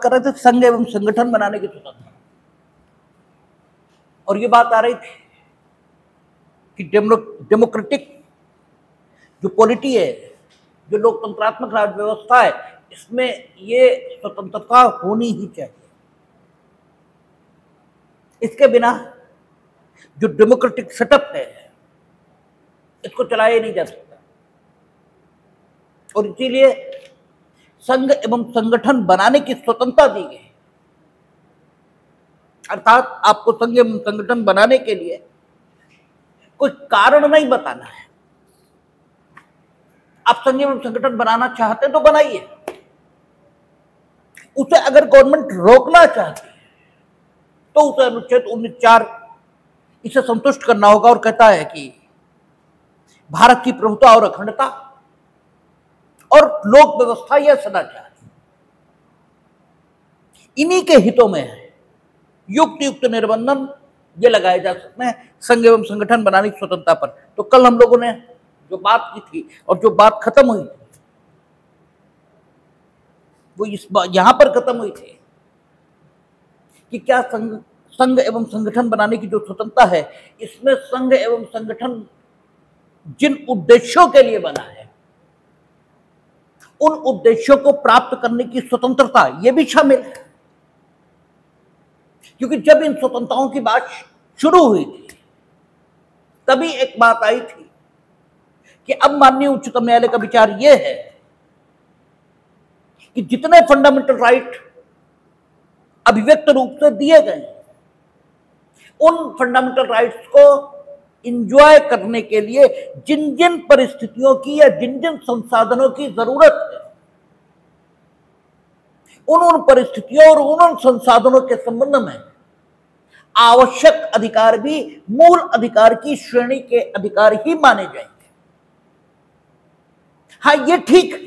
कर रहे थे संघ एवं संगठन बनाने की स्वतंत्रता, और ये बात आ रही थी कि डेमोक्रेटिक जो पॉलिटी है, जो लोकतंत्रात्मक राज व्यवस्था है, इसमें ये स्वतंत्रता होनी ही चाहिए। इसके बिना जो डेमोक्रेटिक सेटअप है इसको चलाया नहीं जा सकता, और इसीलिए संघ एवं संगठन बनाने की स्वतंत्रता दी गई। अर्थात आपको संघ एवं संगठन बनाने के लिए कोई कारण नहीं बताना है। आप संघ एवं संगठन बनाना चाहते हैं तो बनाइए, उसे अगर गवर्नमेंट रोकना चाहती है तो उसे अनुच्छेद 19(4) इसे संतुष्ट करना होगा, और कहता है कि भारत की प्रभुता और अखंडता और लोक व्यवस्था यह सदाचार इन्हीं के हितों में है। युक्त युक्त निर्बंधन ये लगाए जा सकते हैं संघ एवं संगठन बनाने की स्वतंत्रता पर। तो कल हम लोगों ने जो बात की थी और जो बात खत्म हुई थी वो यहां पर खत्म हुई थी कि क्या संघ एवं संगठन बनाने की जो स्वतंत्रता है, इसमें संघ एवं संगठन जिन उद्देश्यों के लिए बना है उन उद्देश्यों को प्राप्त करने की स्वतंत्रता ये भी शामिल है। क्योंकि जब इन स्वतंत्रताओं की बात शुरू हुई थी तभी एक बात आई थी कि अब माननीय उच्चतम न्यायालय का विचार यह है कि जितने फंडामेंटल राइट अभिव्यक्त रूप से दिए गए उन फंडामेंटल राइट्स को इंजॉय करने के लिए जिन जिन परिस्थितियों की या जिन जिन संसाधनों की जरूरत है, उन परिस्थितियों और उन संसाधनों के संबंध में आवश्यक अधिकार भी मूल अधिकार की श्रेणी के अधिकार ही माने जाएंगे। हाँ, ये ठीक है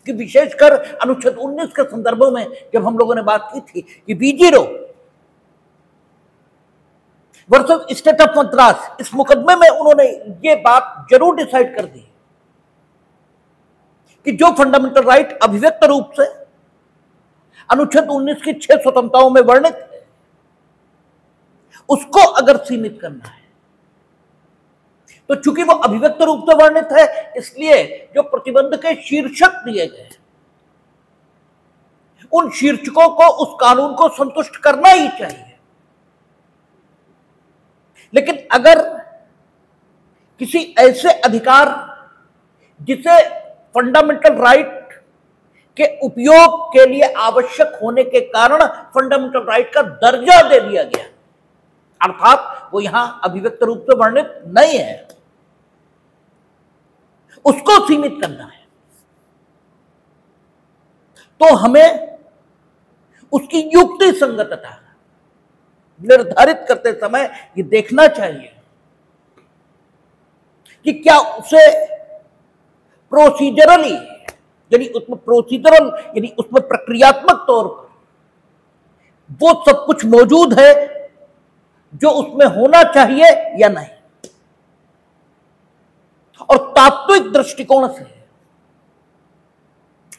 कि विशेषकर अनुच्छेद 19 के संदर्भों में जब हम लोगों ने बात की थी कि बीजीरो वर्सेस स्टेट ऑफ मद्रास, इस मुकदमे में उन्होंने ये बात जरूर डिसाइड कर दी कि जो फंडामेंटल राइट अभिव्यक्त रूप से अनुच्छेद 19 की 6 स्वतंत्रताओं में वर्णित है उसको अगर सीमित करना है तो चूंकि वो अभिव्यक्त रूप से वर्णित है, इसलिए जो प्रतिबंध के शीर्षक दिए गए उन शीर्षकों को उस कानून को संतुष्ट करना ही चाहिए। लेकिन अगर किसी ऐसे अधिकार जिसे फंडामेंटल राइट के उपयोग के लिए आवश्यक होने के कारण फंडामेंटल राइट का दर्जा दे दिया गया, अर्थात वो यहां अभिव्यक्त रूप से वर्णित नहीं है, उसको सीमित करना है, तो हमें उसकी युक्ति संगतता निर्धारित करते समय ये देखना चाहिए कि क्या उसे प्रोसीजरली यानी उसमें प्रक्रियात्मक तौर पर वो सब कुछ मौजूद है जो उसमें होना चाहिए या नहीं। और तात्विक दृष्टिकोण से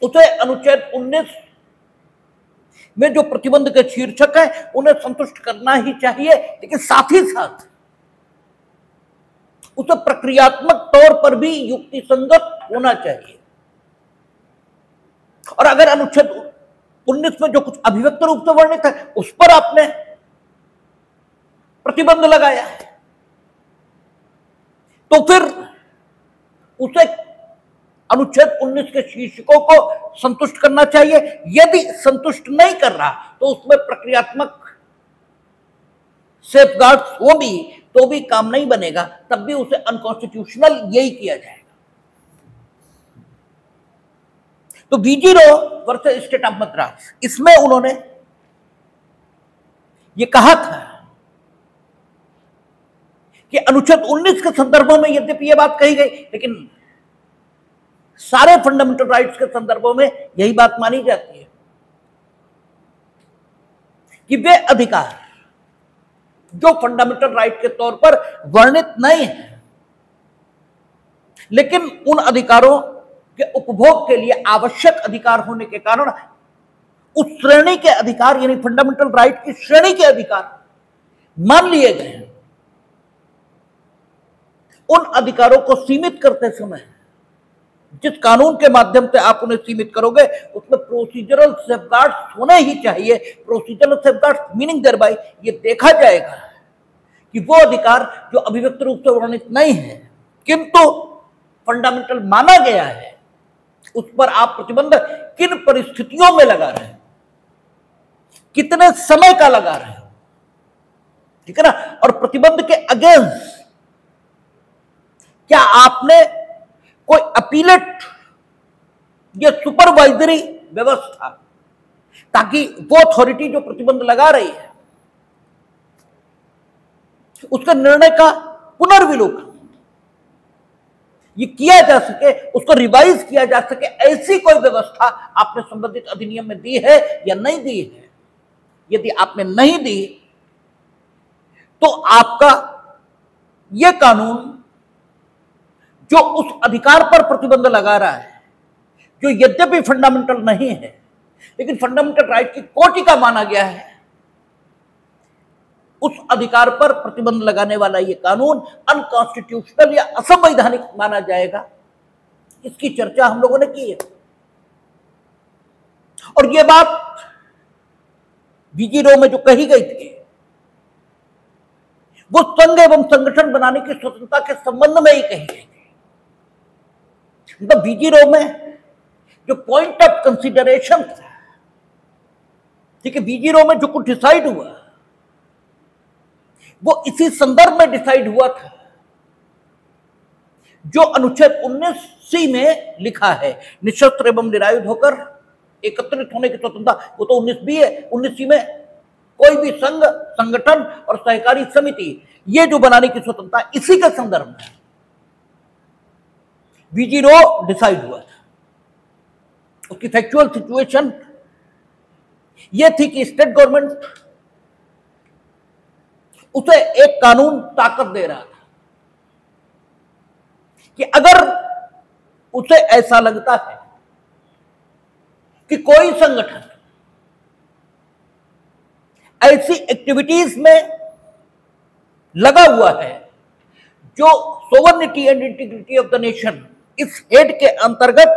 उसे अनुच्छेद 19 में जो प्रतिबंध के शीर्षक है उन्हें संतुष्ट करना ही चाहिए, लेकिन साथ ही साथ उसे प्रक्रियात्मक तौर पर भी युक्ति संगत होना चाहिए। और अगर अनुच्छेद 19 में जो कुछ अभिव्यक्त रूप से वर्णित है उस पर आपने प्रतिबंध लगाया है तो फिर उसे अनुच्छेद 19 के शीर्षकों को संतुष्ट करना चाहिए। यदि संतुष्ट नहीं कर रहा तो उसमें प्रक्रियात्मक सेफगार्ड्स हो भी तो भी काम नहीं बनेगा, तब भी उसे अनकॉन्स्टिट्यूशनल यही किया जाएगा। तो बीजीरो वर्सेस स्टेट ऑफ मद्रास, इसमें उन्होंने ये कहा था कि अनुच्छेद 19 के संदर्भों में यद्यपि यह बात कही गई, लेकिन सारे फंडामेंटल राइट्स के संदर्भों में यही बात मानी जाती है कि वे अधिकार जो फंडामेंटल राइट के तौर पर वर्णित नहीं है लेकिन उन अधिकारों के उपभोग के लिए आवश्यक अधिकार होने के कारण उस श्रेणी के अधिकार यानी फंडामेंटल राइट की श्रेणी के अधिकार मान लिए गए हैं। उन अधिकारों को सीमित करते समय जिस कानून के माध्यम से आप उन्हें सीमित करोगे उसमें प्रोसीजरल सेफगार्ड्स होने ही चाहिए। प्रोसीजरल सेफगार्ड्स मीनिंग देयरबाय ये देखा जाएगा कि वो अधिकार जो अभिव्यक्त रूप से वर्णित नहीं है किंतु फंडामेंटल माना गया है उस पर आप प्रतिबंध किन परिस्थितियों में लगा रहे हैं, कितने समय का लगा रहे हो, ठीक है ना। और प्रतिबंध के अगेंस्ट क्या आपने कोई अपीलेट या सुपरवाइजरी व्यवस्था ताकि वो अथॉरिटी जो प्रतिबंध लगा रही है उसका निर्णय का पुनर्विलोकन ये किया जा सके, उसको रिवाइज किया जा सके, ऐसी कोई व्यवस्था आपने संबंधित अधिनियम में दी है या नहीं दी है। यदि आपने नहीं दी तो आपका यह कानून जो उस अधिकार पर प्रतिबंध लगा रहा है जो यद्यपि फंडामेंटल नहीं है लेकिन फंडामेंटल राइट की कोटि का माना गया है, उस अधिकार पर प्रतिबंध लगाने वाला यह कानून अनकॉन्स्टिट्यूशनल या असंवैधानिक माना जाएगा। इसकी चर्चा हम लोगों ने की है और यह बात बीजी रो में जो कही गई थी वो संघ एवं संगठन बनाने की स्वतंत्रता के संबंध में ही कही गई थी। मतलब बीजी रो में जो पॉइंट ऑफ कंसिडरेशन था, ठीक है, बीजी रो में जो कुछ डिसाइड हुआ वो इसी संदर्भ में डिसाइड हुआ था जो अनुच्छेद 19C में लिखा है, निशस्त्र एवं निरायुध होकर एकत्रित होने की स्वतंत्रता। वो तो 19B है। 19C में कोई भी संघ, संगठन और सहकारी समिति ये जो बनाने की स्वतंत्रता इसी के संदर्भ में बीजी रो डिसाइड हुआ था। उसकी फैक्चुअल सिचुएशन ये थी कि स्टेट गवर्नमेंट उसे एक कानून ताकत दे रहा था कि अगर उसे ऐसा लगता है कि कोई संगठन ऐसी एक्टिविटीज में लगा हुआ है जो sovereignty and integrity of the nation इस हेड के अंतर्गत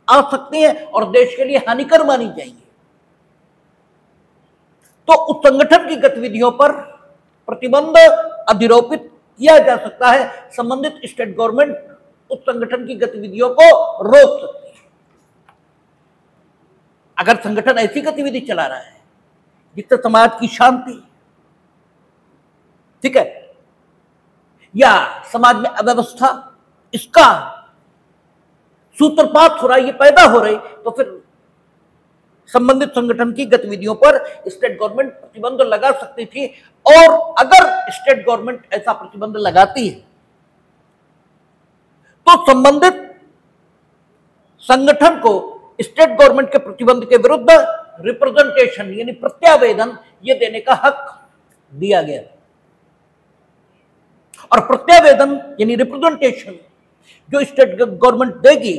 आ सकती है और देश के लिए हानिकर मानी जाएंगी, तो उस संगठन की गतिविधियों पर प्रतिबंध अधिरोपित किया जा सकता है। संबंधित स्टेट गवर्नमेंट उस संगठन की गतिविधियों को रोक सकती है। अगर संगठन ऐसी गतिविधि चला रहा है जिससे समाज की शांति, ठीक है, या समाज में अव्यवस्था इसका सूत्रपात हो रहा है, ये पैदा हो रही, तो फिर संबंधित संगठन की गतिविधियों पर स्टेट गवर्नमेंट प्रतिबंध लगा सकती थी। और अगर स्टेट गवर्नमेंट ऐसा प्रतिबंध लगाती है तो संबंधित संगठन को स्टेट गवर्नमेंट के प्रतिबंध के विरुद्ध रिप्रेजेंटेशन यानी प्रत्यावेदन ये देने का हक दिया गया। और प्रत्यावेदन यानी रिप्रेजेंटेशन जो स्टेट गवर्नमेंट देगी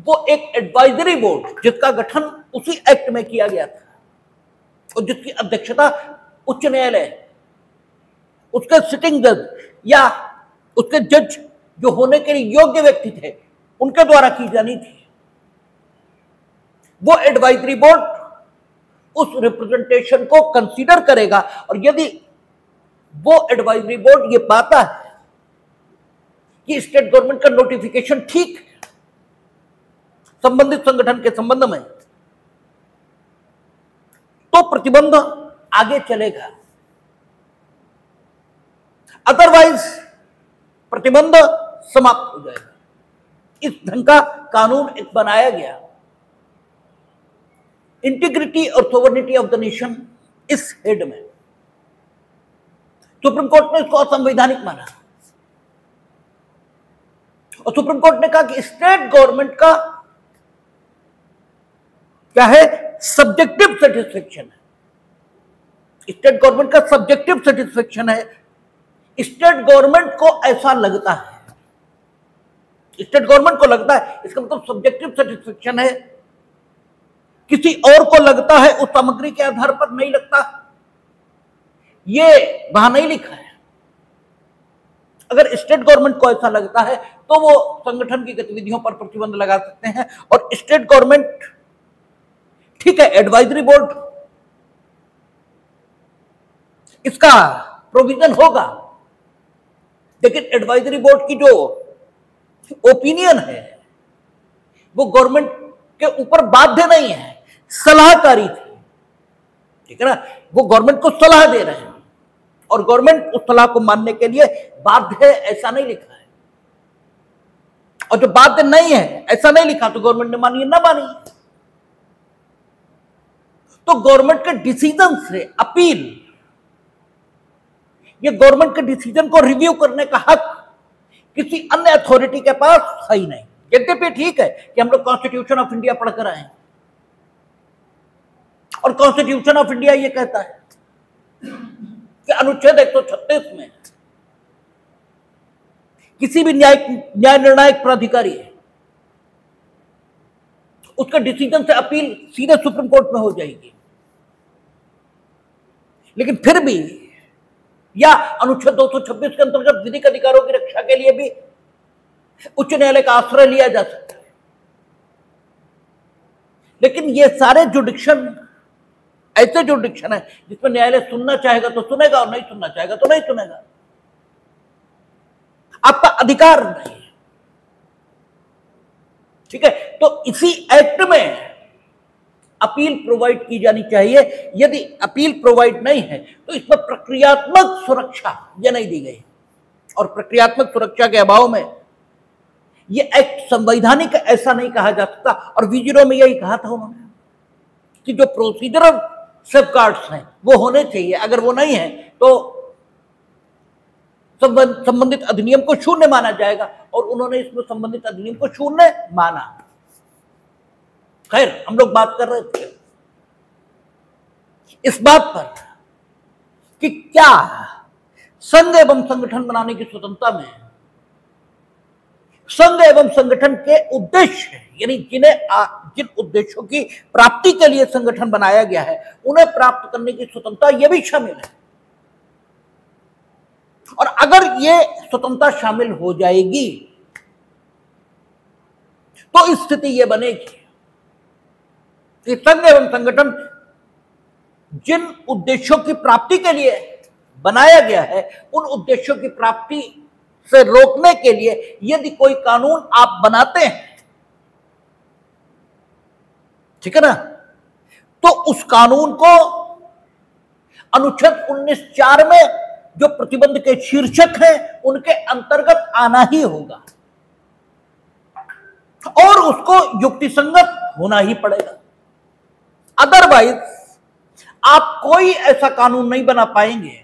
वो एक एडवाइजरी बोर्ड जिसका गठन उसी एक्ट में किया गया था और जिसकी अध्यक्षता उच्च न्यायालय, उसके सिटिंग जज या उसके जज जो होने के लिए योग्य व्यक्ति थे उनके द्वारा की जानी थी। वो एडवाइजरी बोर्ड उस रिप्रेजेंटेशन को कंसीडर करेगा और यदि वो एडवाइजरी बोर्ड ये पाता है कि स्टेट गवर्नमेंट का नोटिफिकेशन ठीक है संबंधित संगठन के संबंध में, तो प्रतिबंध आगे चलेगा। अदरवाइज प्रतिबंध समाप्त हो जाएगा। इस ढंग का कानून एक बनाया गया। इंटीग्रिटी और सोवरेनिटी ऑफ द नेशन इस हेड में सुप्रीम कोर्ट ने इसको असंवैधानिक माना और सुप्रीम कोर्ट ने कहा कि स्टेट गवर्नमेंट का क्या है, सब्जेक्टिव सेटिस्फेक्शन है। स्टेट गवर्नमेंट का सब्जेक्टिव सेटिस्फेक्शन है। स्टेट गवर्नमेंट को ऐसा लगता है, स्टेट गवर्नमेंट को लगता है, इसका मतलब सब्जेक्टिव सेटिस्फेक्शन है किसी और को लगता है उस सामग्री के आधार पर नहीं लगता, ये वहां नहीं लिखा है। अगर स्टेट गवर्नमेंट को ऐसा लगता है तो वो संगठन की गतिविधियों पर प्रतिबंध लगा सकते हैं। और स्टेट गवर्नमेंट, ठीक है, एडवाइजरी बोर्ड इसका प्रोविजन होगा, लेकिन एडवाइजरी बोर्ड की जो ओपिनियन है वो गवर्नमेंट के ऊपर बाध्य नहीं है, सलाहकारी थी, ठीक है ना। वो गवर्नमेंट को सलाह दे रहे हैं और गवर्नमेंट उस सलाह को मानने के लिए बाध्य है, ऐसा नहीं लिखा है। और जो बाध्य नहीं है, ऐसा नहीं लिखा, तो गवर्नमेंट ने मानी ना मानी। तो गवर्नमेंट के डिसीजन से अपील, ये गवर्नमेंट के डिसीजन को रिव्यू करने का हक किसी अन्य अथॉरिटी के पास है ही नहीं। यद्यपि ठीक है कि हम लोग कॉन्स्टिट्यूशन ऑफ इंडिया पढ़कर आए हैं और कॉन्स्टिट्यूशन ऑफ इंडिया ये कहता है कि अनुच्छेद 136 में किसी भी न्याय निर्णायक प्राधिकारी है, उसके डिसीजन से अपील सीधे सुप्रीम कोर्ट में हो जाएगी। लेकिन फिर भी, या अनुच्छेद 226 के अंतर्गत विधिक अधिकारों की रक्षा के लिए भी उच्च न्यायालय का आश्रय लिया जा सकता है। लेकिन ये सारे जुडिक्शन ऐसे जुडिक्शन है जिसमें न्यायालय सुनना चाहेगा तो सुनेगा और नहीं सुनना चाहेगा तो नहीं सुनेगा। आपका अधिकार नहीं है, ठीक है। तो इसी एक्ट में अपील प्रोवाइड की जानी चाहिए। यदि अपील प्रोवाइड नहीं है तो इसमें प्रक्रियात्मक सुरक्षा यह नहीं दी गई, और प्रक्रियात्मक सुरक्षा के अभाव में यह एक्ट संवैधानिक ऐसा नहीं कहा जा सकता। और V0 में यही कहा था उन्होंने कि जो प्रोसीजरल सेफगार्ड्स हैं वो होने चाहिए, अगर वो नहीं है तो संबंधित अधिनियम को शून्य माना जाएगा, और उन्होंने इसमें संबंधित अधिनियम को शून्य माना। खैर, हम लोग बात कर रहे थे इस बात पर कि क्या संघ एवं संगठन बनाने की स्वतंत्रता में संघ एवं संगठन के उद्देश्य, यानी जिन उद्देश्यों की प्राप्ति के लिए संगठन बनाया गया है उन्हें प्राप्त करने की स्वतंत्रता यह भी शामिल है। और अगर ये स्वतंत्रता शामिल हो जाएगी तो स्थिति यह बनेगी कि संघ एवं संगठन जिन उद्देश्यों की प्राप्ति के लिए बनाया गया है उन उद्देश्यों की प्राप्ति से रोकने के लिए यदि कोई कानून आप बनाते हैं, ठीक है ना, तो उस कानून को अनुच्छेद 19(4) में जो प्रतिबंध के शीर्षक हैं उनके अंतर्गत आना ही होगा और उसको युक्तिसंगत होना ही पड़ेगा। अदरवाइज आप कोई ऐसा कानून नहीं बना पाएंगे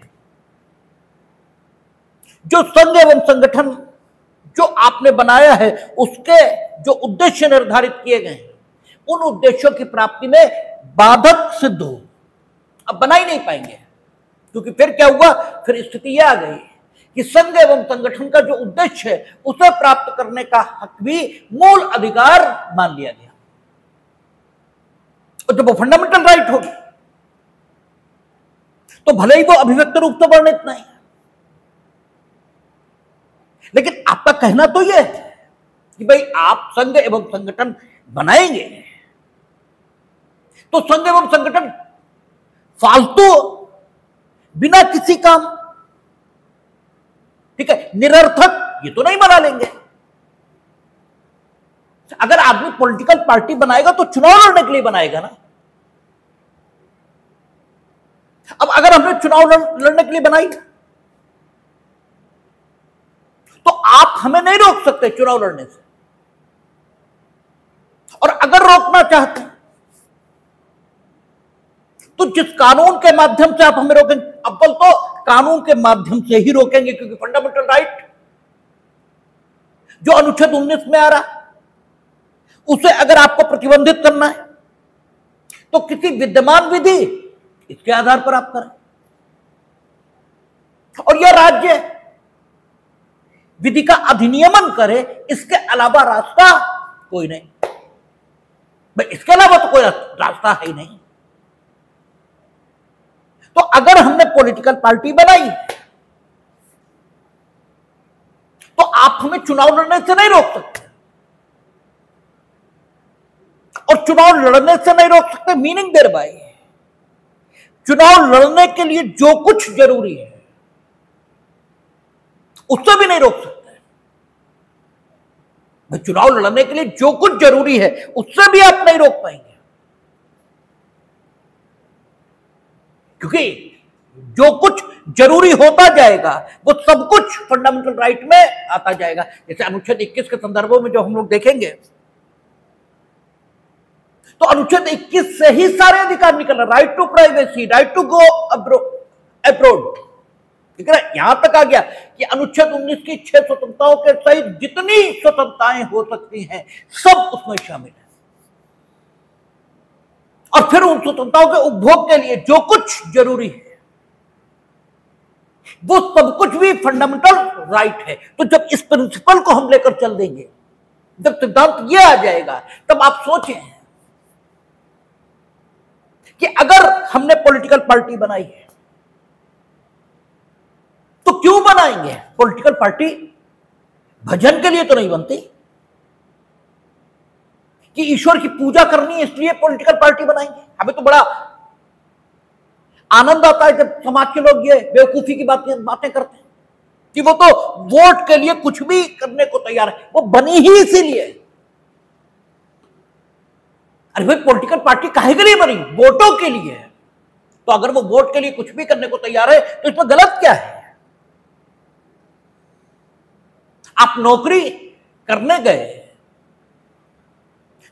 जो संघ एवं संगठन जो आपने बनाया है उसके जो उद्देश्य निर्धारित किए गए हैं उन उद्देश्यों की प्राप्ति में बाधक सिद्ध हो। अब बना ही नहीं पाएंगे, क्योंकि फिर क्या हुआ, फिर स्थिति यह आ गई कि संघ एवं संगठन का जो उद्देश्य है उसे प्राप्त करने का हक भी मूल अधिकार मान लिया गया। और जब वो फंडामेंटल राइट होगी तो भले ही वो अभिव्यक्त रूप से वर्णित नहीं, लेकिन आपका कहना तो यह है कि भाई आप संघ एवं संगठन बनाएंगे तो संघ एवं संगठन फालतू बिना किसी काम, ठीक है, निरर्थक ये तो नहीं बना लेंगे। अगर आदमी पॉलिटिकल पार्टी बनाएगा तो चुनाव लड़ने के लिए बनाएगा ना। अब अगर हमने चुनाव लड़ने के लिए बनाई तो आप हमें नहीं रोक सकते चुनाव लड़ने से, और अगर रोकना चाहते हैं तो जिस कानून के माध्यम से आप हमें रोकेंगे, अव्वल तो कानून के माध्यम से ही रोकेंगे, क्योंकि फंडामेंटल राइट जो अनुच्छेद 19 में आ रहा उसे अगर आपको प्रतिबंधित करना है तो किसी विद्यमान विधि इसके आधार पर आप करें, और यह राज्य विधि का अधिनियमन करे, इसके अलावा रास्ता कोई नहीं। भाई इसके अलावा तो कोई रास्ता है ही नहीं। तो अगर हमने पॉलिटिकल पार्टी बनाई तो आप हमें चुनाव लड़ने से नहीं रोक सकते, और चुनाव लड़ने से नहीं रोक सकते मीनिंग देयर बाय चुनाव लड़ने के लिए जो कुछ जरूरी है उससे भी नहीं रोक सकते। भाई चुनाव लड़ने के लिए जो कुछ जरूरी है उससे भी आप नहीं रोक पाएंगे, क्योंकि जो कुछ जरूरी होता जाएगा वो सब कुछ फंडामेंटल राइट में आता जाएगा। जैसे अनुच्छेद 21 के संदर्भों में जो हम लोग देखेंगे तो अनुच्छेद 21 से ही सारे अधिकार निकल रहे, right to privacy, right to go abroad, ठीक है ना। यहां तक आ गया कि अनुच्छेद 19 की 6 स्वतंत्रताओं के सहित जितनी स्वतंत्रताएं हो सकती हैं सब उसमें शामिल है, और फिर उन स्वतंत्रताओं के उपभोग के लिए जो कुछ जरूरी है वो सब कुछ भी फंडामेंटल राइट है। तो जब इस प्रिंसिपल को हम लेकर चल देंगे, जब सिद्धांत ये आ जाएगा, तब आप सोचें कि अगर हमने पॉलिटिकल पार्टी बनाई है तो क्यों बनाएंगे? पॉलिटिकल पार्टी भजन के लिए तो नहीं बनती कि ईश्वर की पूजा करनी है इसलिए पॉलिटिकल पार्टी बनाएंगे। हमें तो बड़ा आनंद आता है जब समाज के लोग ये बेवकूफी की बातें करते हैं कि वो तो वोट के लिए कुछ भी करने को तैयार है, वो बनी ही इसीलिए। अरे भाई पॉलिटिकल पार्टी काहे के लिए बनी? वोटों के लिए। तो अगर वो वोट के लिए कुछ भी करने को तैयार है तो इसमें गलत क्या है? आप नौकरी करने गए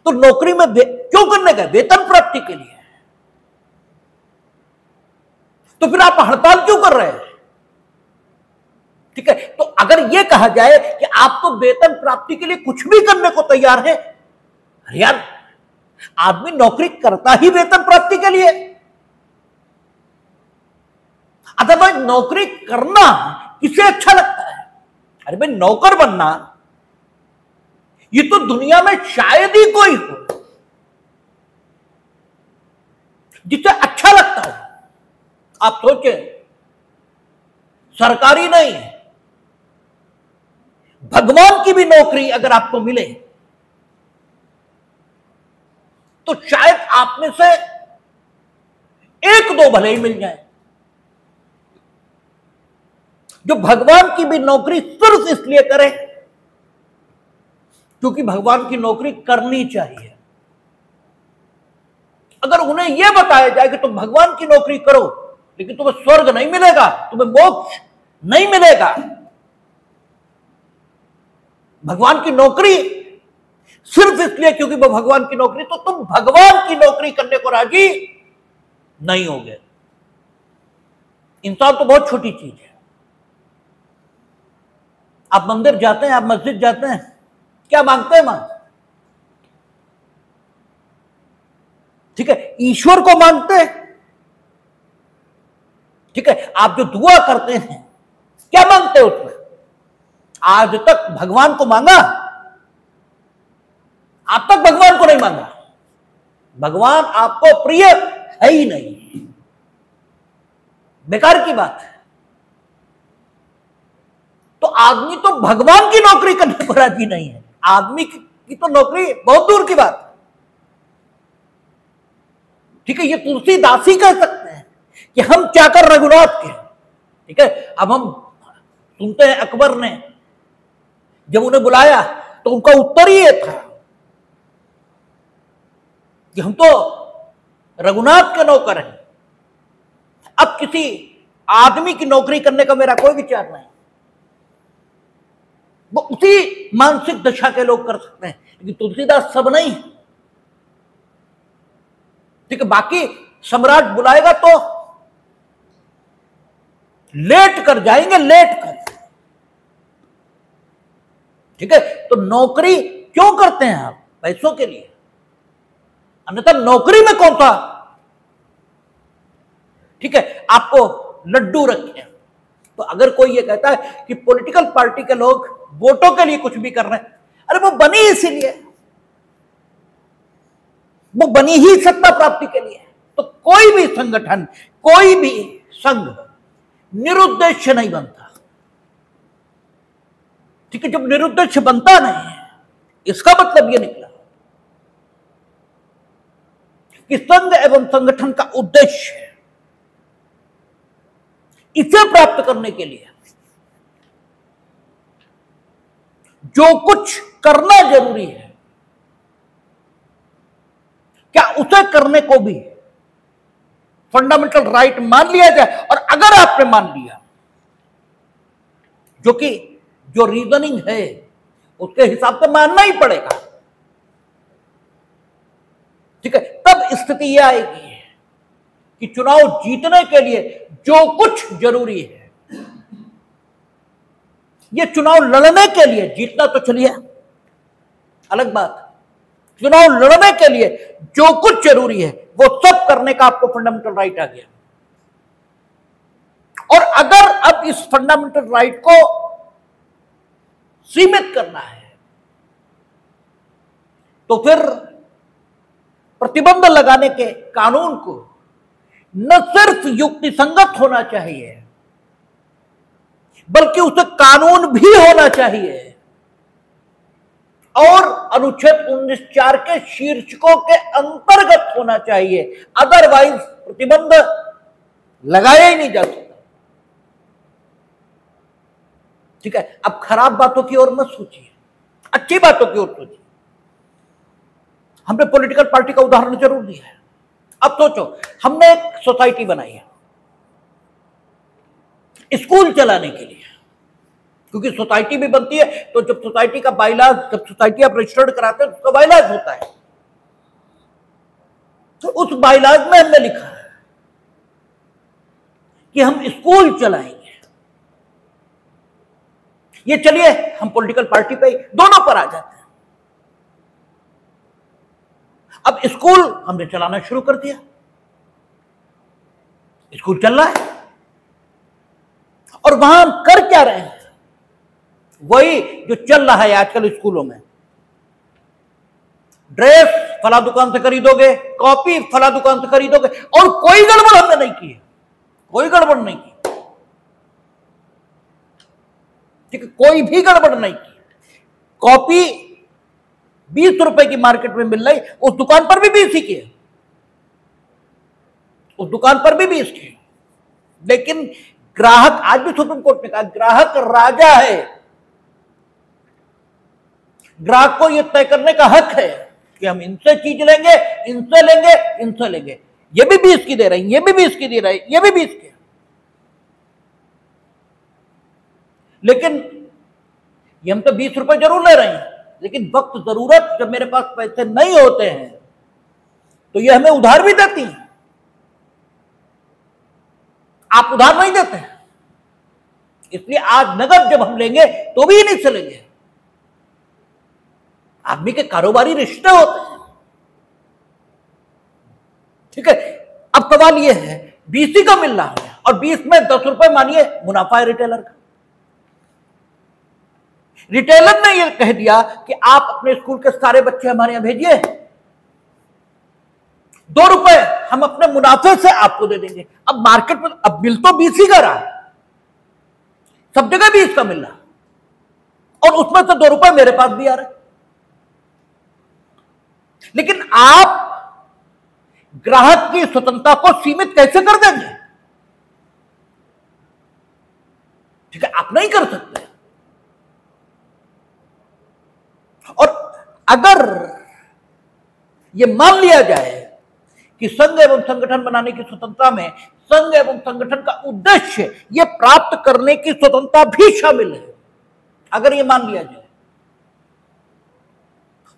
तो नौकरी में क्यों करने गए? वेतन प्राप्ति के लिए। तो फिर आप हड़ताल क्यों कर रहे हैं? ठीक है, तो अगर यह कहा जाए कि आप तो वेतन प्राप्ति के लिए कुछ भी करने को तैयार हैं, अरे यार आदमी नौकरी करता ही वेतन प्राप्ति के लिए। अदरवाइज नौकरी करना किसे अच्छा लगता है? अरे भाई नौकर बनना ये तो दुनिया में शायद ही कोई हो जिसे अच्छा लगता हो। आप सोचें, सरकारी नहीं, भगवान की भी नौकरी अगर आपको मिले तो शायद आप में से एक दो भले ही मिल जाए जो भगवान की भी नौकरी सिर्फ इसलिए करे क्योंकि भगवान की नौकरी करनी चाहिए। अगर उन्हें यह बताया जाए कि तुम भगवान की नौकरी करो लेकिन तुम्हें स्वर्ग नहीं मिलेगा, तुम्हें मोक्ष नहीं मिलेगा, भगवान की नौकरी सिर्फ इसलिए क्योंकि वो भगवान की नौकरी, तो तुम भगवान की नौकरी करने को राजी नहीं होगे। इंसान तो बहुत छोटी चीज है। आप मंदिर जाते हैं, आप मस्जिद जाते हैं, क्या मांगते हैं? मांग, ठीक है, ईश्वर को मांगते हैं। ठीक है, आप जो दुआ करते हैं क्या मांगते हैं उसमें? आज तक भगवान को मांगा? आप तक भगवान को नहीं मांगा। भगवान आपको प्रिय है ही नहीं, बेकार की बात है। तो आदमी तो भगवान की नौकरी करने को राजी नहीं है। आदमी की तो नौकरी बहुत दूर की बात है। ठीक है, ये तुलसीदास ही कह सकते हैं कि हम चाकर रघुनाथ के। ठीक है, अब हम सुनते हैं अकबर ने जब उन्हें बुलाया तो उनका उत्तर ही ये था कि हम तो रघुनाथ के नौकर हैं, अब किसी आदमी की नौकरी करने का मेरा कोई विचार नहीं। वो उसी मानसिक दशा के लोग कर सकते हैं, लेकिन तुलसीदास सब नहीं। ठीक है, बाकी सम्राट बुलाएगा तो लेट कर जाएंगे, लेट कर। ठीक है, तो नौकरी क्यों करते हैं आप? पैसों के लिए, अन्यथा नौकरी में कौन सा, ठीक है, आपको लड्डू रखे। तो अगर कोई ये कहता है कि पॉलिटिकल पार्टी के लोग वोटों के लिए कुछ भी कर रहे हैं, अरे वो बनी इसीलिए। वो बनी ही सत्ता प्राप्ति के लिए। तो कोई भी संगठन, कोई भी संघ निरुद्देश्य नहीं बनता। ठीक है, जब निरुद्देश्य बनता नहीं, इसका मतलब यह निकला कि संघ एवं संगठन का उद्देश्य इसे प्राप्त करने के लिए जो कुछ करना जरूरी है, क्या उसे करने को भी फंडामेंटल राइट मान लिया जाए? और अगर आपने मान लिया, जो रीजनिंग है उसके हिसाब से मानना ही पड़ेगा, ठीक है, तब स्थिति यह आएगी कि चुनाव जीतने के लिए जो कुछ जरूरी है, ये चुनाव लड़ने के लिए, जीतना तो चलिए अलग बात, चुनाव लड़ने के लिए जो कुछ जरूरी है वो सब करने का आपको फंडामेंटल राइट आ गया। और अगर अब इस फंडामेंटल राइट को सीमित करना है तो फिर प्रतिबंध लगाने के कानून को न सिर्फ युक्तिसंगत होना चाहिए बल्कि उसे कानून भी होना चाहिए और अनुच्छेद 19(4) के शीर्षकों के अंतर्गत होना चाहिए, अदरवाइज प्रतिबंध लगाया ही नहीं जा सकता। ठीक है, अब खराब बातों की ओर मत सोचिए, अच्छी बातों की ओर सोचिए। हमने पॉलिटिकल पार्टी का उदाहरण जरूर दिया है। अब सोचो, हमने एक सोसाइटी बनाई है स्कूल चलाने के लिए, क्योंकि सोसाइटी भी बनती है तो जब सोसाइटी का बाइलाज, जब सोसाइटी आप रजिस्टर्ड कराते हैं तो उसका बाइलाज होता है। तो उस बाइलाज में हमने लिखा है कि हम स्कूल चलाएंगे। ये चलिए हम पॉलिटिकल पार्टी पे दोनों पर आ जाते हैं। अब स्कूल हमने चलाना शुरू कर दिया, स्कूल चल रहा है और वहां हम कर क्या रहे हैं? वही जो चल रहा है आजकल स्कूलों में, ड्रेस फला दुकान से खरीदोगे, कॉपी फला दुकान से खरीदोगे, और कोई गड़बड़ हमने नहीं की है, कोई गड़बड़ नहीं की, ठीक है, कोई भी गड़बड़ नहीं की। कॉपी 20 रुपए की मार्केट में मिल रही, उस दुकान पर भी 20 ही की है, उस दुकान पर भी 20 की। लेकिन ग्राहक, आज भी सुप्रीम कोर्ट ने कहा, ग्राहक राजा है, ग्राहक को यह तय करने का हक है कि हम इनसे चीज लेंगे, इनसे लेंगे, इनसे लेंगे। ये भी 20 की दे रहे हैं, ये भी 20 की दे रहे हैं, ये भी 20 की। लेकिन ये हम तो 20 रुपए जरूर ले रहे हैं, लेकिन वक्त जरूरत जब मेरे पास पैसे नहीं होते हैं तो ये हमें उधार भी देती हैं। आप उधार नहीं देते हैं, इसलिए आज नगद जब हम लेंगे तो भी नहीं चलेंगे। आदमी के कारोबारी रिश्ते होते हैं, ठीक है। अब सवाल यह है, 20 का मिल रहा है और 20 में 10 रुपए मानिए मुनाफा है रिटेलर का। रिटेलर ने यह कह दिया कि आप अपने स्कूल के सारे बच्चे हमारे यहां भेजिए, 2 रुपए हम अपने मुनाफे से आपको दे देंगे। अब मार्केट में अब बिल तो 20 ही का रहा, सब जगह 20 का मिल रहा और उसमें से 2 रुपए मेरे पास भी आ रहे। लेकिन आप ग्राहक की स्वतंत्रता को सीमित कैसे कर देंगे? ठीक है, आप नहीं कर सकते। और अगर यह मान लिया जाए कि संघ एवं संगठन बनाने की स्वतंत्रता में संघ एवं संगठन का उद्देश्य यह प्राप्त करने की स्वतंत्रता भी शामिल है, अगर यह मान लिया जाए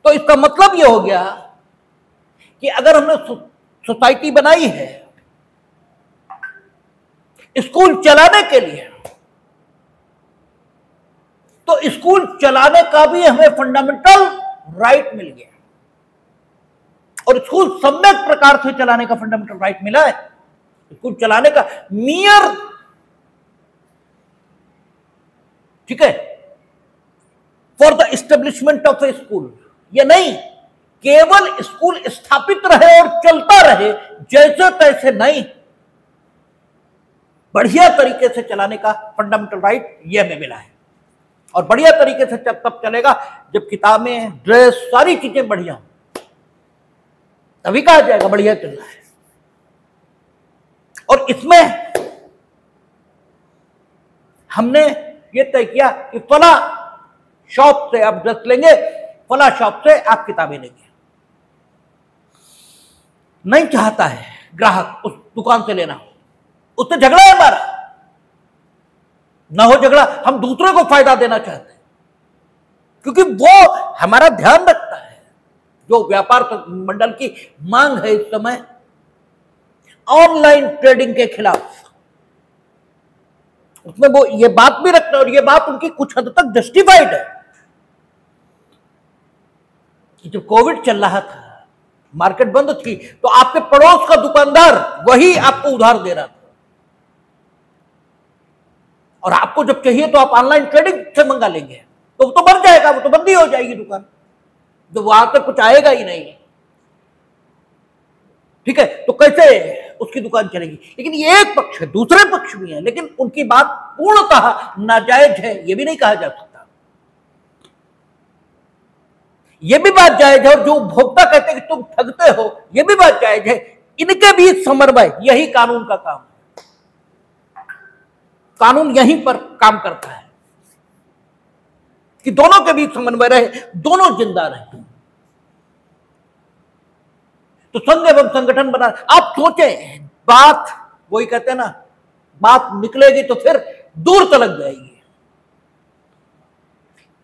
तो इसका मतलब यह हो गया कि अगर हमने सोसाइटी बनाई है स्कूल चलाने के लिए, तो स्कूल चलाने का भी हमें फंडामेंटल राइट मिल गया और स्कूल सम्यक प्रकार से चलाने का फंडामेंटल राइट मिला है। स्कूल चलाने का मियर, ठीक है, for the establishment of A school, ये नहीं केवल स्कूल स्थापित रहे और चलता रहे जैसे तैसे नहीं, बढ़िया तरीके से चलाने का फंडामेंटल राइट ये हमें मिला है। और बढ़िया तरीके से तब चलेगा जब किताबें, ड्रेस, सारी चीजें बढ़िया हो, तभी कहा जाएगा बढ़िया चल रहा है। और इसमें हमने ये तय किया कि फला शॉप से आप ड्रेस लेंगे, फला शॉप से आप किताबें लेंगे। नहीं चाहता है ग्राहक उस दुकान से लेना, उससे झगड़ा है हमारा, ना हो झगड़ा, हम दूसरे को फायदा देना चाहते हैं, क्योंकि वो हमारा ध्यान रखता है। जो व्यापार मंडल की मांग है इस समय ऑनलाइन ट्रेडिंग के खिलाफ, उसमें वो ये बात भी रखते हैं, और ये बात उनकी कुछ हद तक जस्टिफाइड है कि जब कोविड चल रहा था, मार्केट बंद थी, तो आपके पड़ोस का दुकानदार वही आपको उधार दे रहा था, और आपको जब चाहिए तो आप ऑनलाइन ट्रेडिंग से मंगा लेंगे, तो वो तो बन जाएगा, वो तो बंद ही हो जाएगी दुकान, तो वहां तक कुछ आएगा ही नहीं। ठीक है, तो कैसे उसकी दुकान चलेगी? लेकिन ये एक पक्ष है, दूसरे पक्ष भी है, लेकिन उनकी बात पूर्णतः नाजायज है, ये भी नहीं कहा जा सकता। ये भी बात जायज है, और जो उपभोक्ता कहते हैं कि तुम ठगते हो, ये भी बात जायज है। इनके बीच समन्वय, यही कानून का काम है। कानून यहीं पर काम करता है कि दोनों के बीच समन्वय रहे, दोनों जिंदा रहे। तो संघ एवं संगठन बना, आप सोचे, बात वही कहते हैं ना, बात निकलेगी तो फिर दूर तलक जाएगी।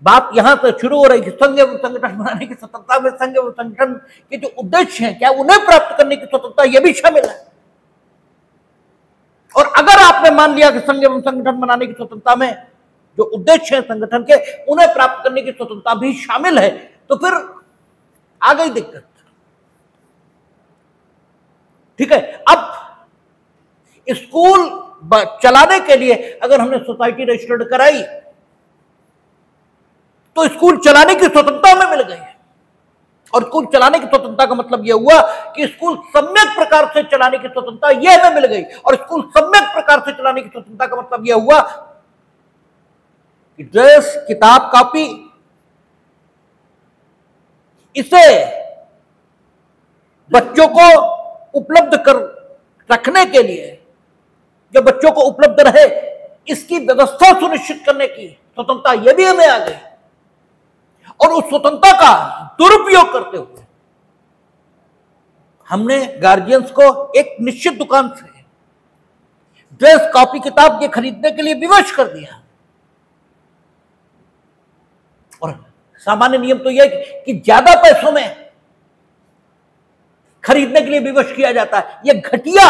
बात यहां से शुरू हो रही है, संघ एवं संगठन बनाने की स्वतंत्रता में संघ एवं संगठन के जो उद्देश्य हैं, क्या उन्हें प्राप्त करने की स्वतंत्रता, यह भी शामिल है। और अगर आपने मान लिया कि संघ एवं संगठन बनाने की स्वतंत्रता में जो उद्देश्य है संगठन के, उन्हें प्राप्त करने की स्वतंत्रता भी शामिल है, तो फिर आ गई दिक्कत। ठीक है, अब स्कूल चलाने के लिए अगर हमने सोसाइटी रजिस्टर्ड कराई, तो स्कूल चलाने की स्वतंत्रता हमें मिल गई। और स्कूल चलाने की स्वतंत्रता का मतलब यह हुआ कि स्कूल सम्यक प्रकार से चलाने की स्वतंत्रता यह हमें मिल गई। और स्कूल सम्यक प्रकार से चलाने की स्वतंत्रता का मतलब यह हुआ कि ड्रेस, किताब, कॉपी, इसे बच्चों को उपलब्ध कर रखने के लिए, जो बच्चों को उपलब्ध रहे, इसकी व्यवस्था सुनिश्चित करने की स्वतंत्रता यह भी हमें आ गई। और उस स्वतंत्रता का दुरुपयोग करते हुए हमने गार्जियंस को एक निश्चित दुकान से ड्रेस, कॉपी, किताब के खरीदने के लिए विवश कर दिया। और सामान्य नियम तो यह कि ज्यादा पैसों में खरीदने के लिए विवश किया जाता है, यह घटिया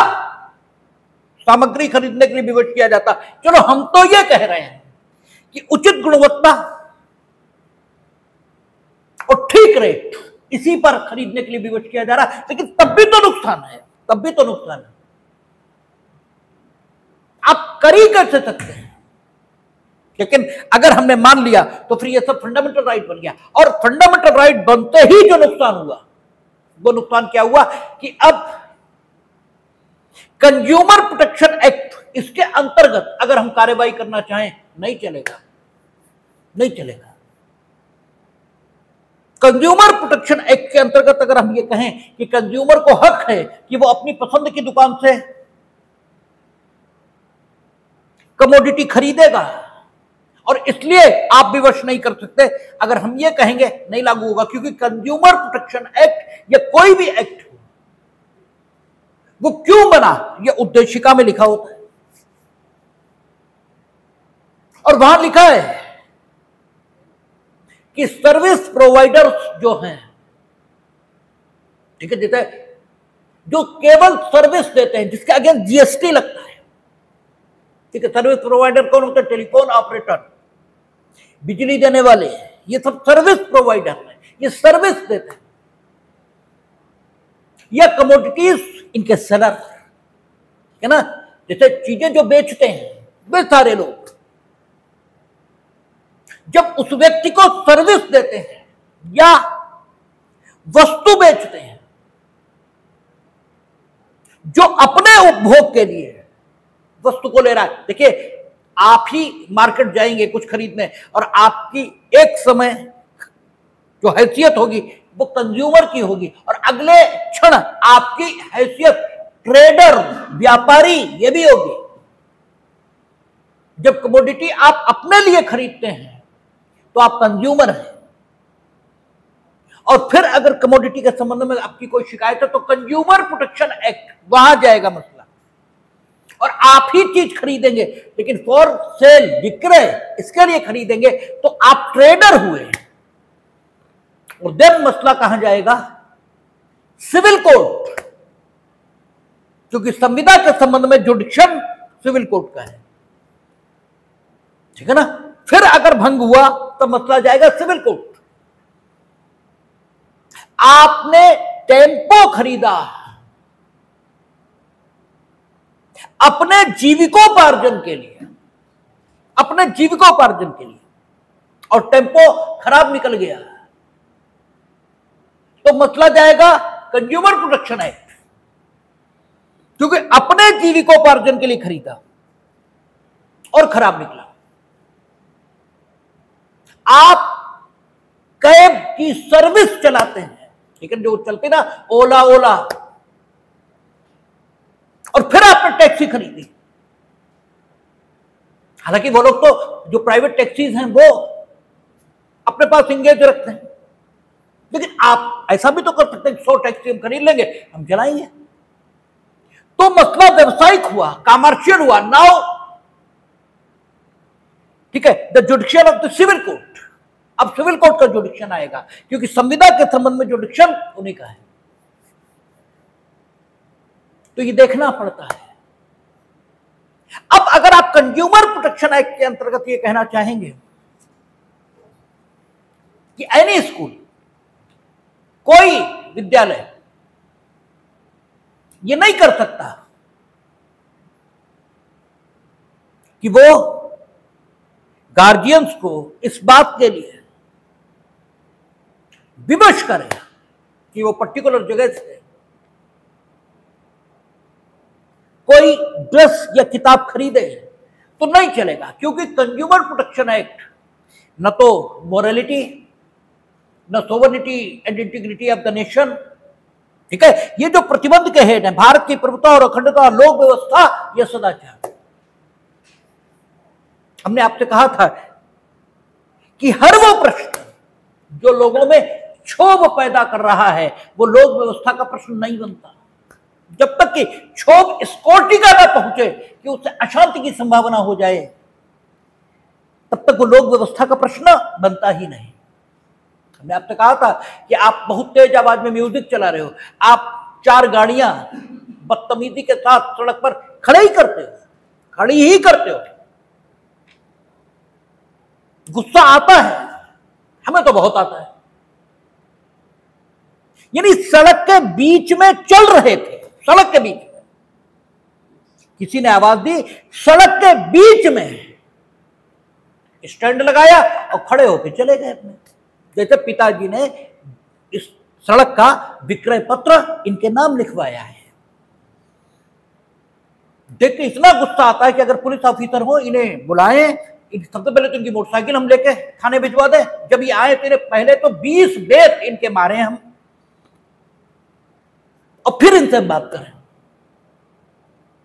सामग्री खरीदने के लिए विवश किया जाता है। चलो, हम तो यह कह रहे हैं कि उचित गुणवत्ता और ठीक रेट, इसी पर खरीदने के लिए विवश किया जा रहा है, लेकिन तब भी तो नुकसान है, तब भी तो नुकसान है। आप कर ही कैसे सकते हैं? लेकिन अगर हमने मान लिया तो फिर यह सब फंडामेंटल राइट बन गया। और फंडामेंटल राइट बनते ही जो नुकसान हुआ, वो नुकसान क्या हुआ कि अब कंज्यूमर प्रोटेक्शन एक्ट, इसके अंतर्गत अगर हम कार्रवाई करना चाहें, नहीं चलेगा, नहीं चलेगा। कंज्यूमर प्रोटेक्शन एक्ट के अंतर्गत अगर हम ये कहें कि कंज्यूमर को हक है कि वो अपनी पसंद की दुकान से कमोडिटी खरीदेगा, और इसलिए आप विवश नहीं कर सकते, अगर हम ये कहेंगे, नहीं लागू होगा। क्योंकि कंज्यूमर प्रोटेक्शन एक्ट या कोई भी एक्ट हो, वो क्यों बना, ये उद्देशिका में लिखा होता है। और वहां लिखा है कि सर्विस प्रोवाइडर्स जो हैं, ठीक है, जैसे जो केवल सर्विस देते हैं, जिसके अगेंस्ट जीएसटी लगता है, ठीक है, सर्विस प्रोवाइडर कौन होते हैं? टेलीफोन ऑपरेटर, बिजली देने वाले, ये सब सर्विस प्रोवाइडर हैं, ये सर्विस देते हैं। या कमोडिटीज इनके सेलर, है ना, जैसे चीजें जो बेचते हैं वे सारे लोग जब उस व्यक्ति को सर्विस देते हैं या वस्तु बेचते हैं जो अपने उपभोग के लिए वस्तु को ले रहा है। देखिए, आप ही मार्केट जाएंगे कुछ खरीदने और आपकी एक समय जो हैसियत होगी वो कंज्यूमर की होगी और अगले क्षण आपकी हैसियत ट्रेडर, व्यापारी ये भी होगी। जब कमोडिटी आप अपने लिए खरीदते हैं तो आप कंज्यूमर हैं, और फिर अगर कमोडिटी के संबंध में आपकी कोई शिकायत है तो कंज्यूमर प्रोटेक्शन एक्ट वहां जाएगा मसला, और आप ही चीज खरीदेंगे। लेकिन फॉर सेल, विक्रय, इसके लिए खरीदेंगे तो आप ट्रेडर हुए, और देन मसला कहां जाएगा? सिविल कोर्ट, क्योंकि संविदा के संबंध में जुडिक्शन सिविल कोर्ट का है, ठीक है ना। फिर अगर भंग हुआ तो मसला जाएगा सिविल कोर्ट। आपने टेम्पो खरीदा अपने जीविकोपार्जन के लिए, अपने जीविकोपार्जन के लिए, और टेम्पो खराब निकल गया तो मसला जाएगा कंज्यूमर प्रोटेक्शन एक्ट, क्योंकि अपने जीविकोपार्जन के लिए खरीदा और खराब निकला। आप कैब की सर्विस चलाते हैं, ठीक है, जो चलती ना ओला, और फिर आपने टैक्सी खरीदी। हालांकि वो लोग तो जो प्राइवेट टैक्सीज हैं वो अपने पास इंगेज रखते हैं, लेकिन आप ऐसा भी तो कर सकते हैं 100 टैक्सी हम खरीद लेंगे, हम चलाएंगे। तो मसला व्यवसायिक हुआ, कमर्शियल हुआ। नाउ ठीक है, the judicial of the civil court, अब सिविल कोर्ट का जुडिक्शन आएगा, क्योंकि संविदा के संबंध में जुडिक्शन उन्हीं का है। तो ये देखना पड़ता है। अब अगर आप कंज्यूमर प्रोटेक्शन एक्ट के अंतर्गत ये कहना चाहेंगे कि एनी स्कूल, कोई विद्यालय ये नहीं कर सकता कि वो गार्जियंस को इस बात के लिए विवश करे कि वो पर्टिकुलर जगह से कोई ड्रेस या किताब खरीदे, तो नहीं चलेगा, क्योंकि कंज्यूमर प्रोटेक्शन एक्ट न तो मोरालिटी, न sovereignty and integrity of the nation, ठीक है, ये जो प्रतिबंध के हेड है, भारत की प्रभुता और अखंडता, लोक व्यवस्था, यह सदाचार। हमने आपसे कहा था कि हर वो प्रश्न जो लोगों में क्षोभ पैदा कर रहा है वो लोक व्यवस्था का प्रश्न नहीं बनता, जब तक कि क्षोभ इस कोटिका न पहुंचे कि उससे अशांति की संभावना हो जाए, तब तक वो लोक व्यवस्था का प्रश्न बनता ही नहीं। हमने आपसे कहा था कि आप बहुत तेज आवाज में म्यूजिक चला रहे हो, आप 4 गाड़ियां बदतमीजी के साथ सड़क पर खड़ी ही करते हो, गुस्सा आता है, हमें तो बहुत आता है। यानी सड़क के बीच में चल रहे थे, सड़क के बीच में किसी ने आवाज दी, सड़क के बीच में स्टैंड लगाया और खड़े होकर चले गए अपने, जैसे पिताजी ने इस सड़क का विक्रय पत्र इनके नाम लिखवाया है। देख के इतना गुस्सा आता है कि अगर पुलिस ऑफिसर हो इन्हें बुलाएं, सबसे पहले तो इनकी मोटरसाइकिल हम लेके थाने भिजवा दें। जब ये आए तेरे पहले तो 20 बेत इनके मारे हम, और फिर इनसे बात करें,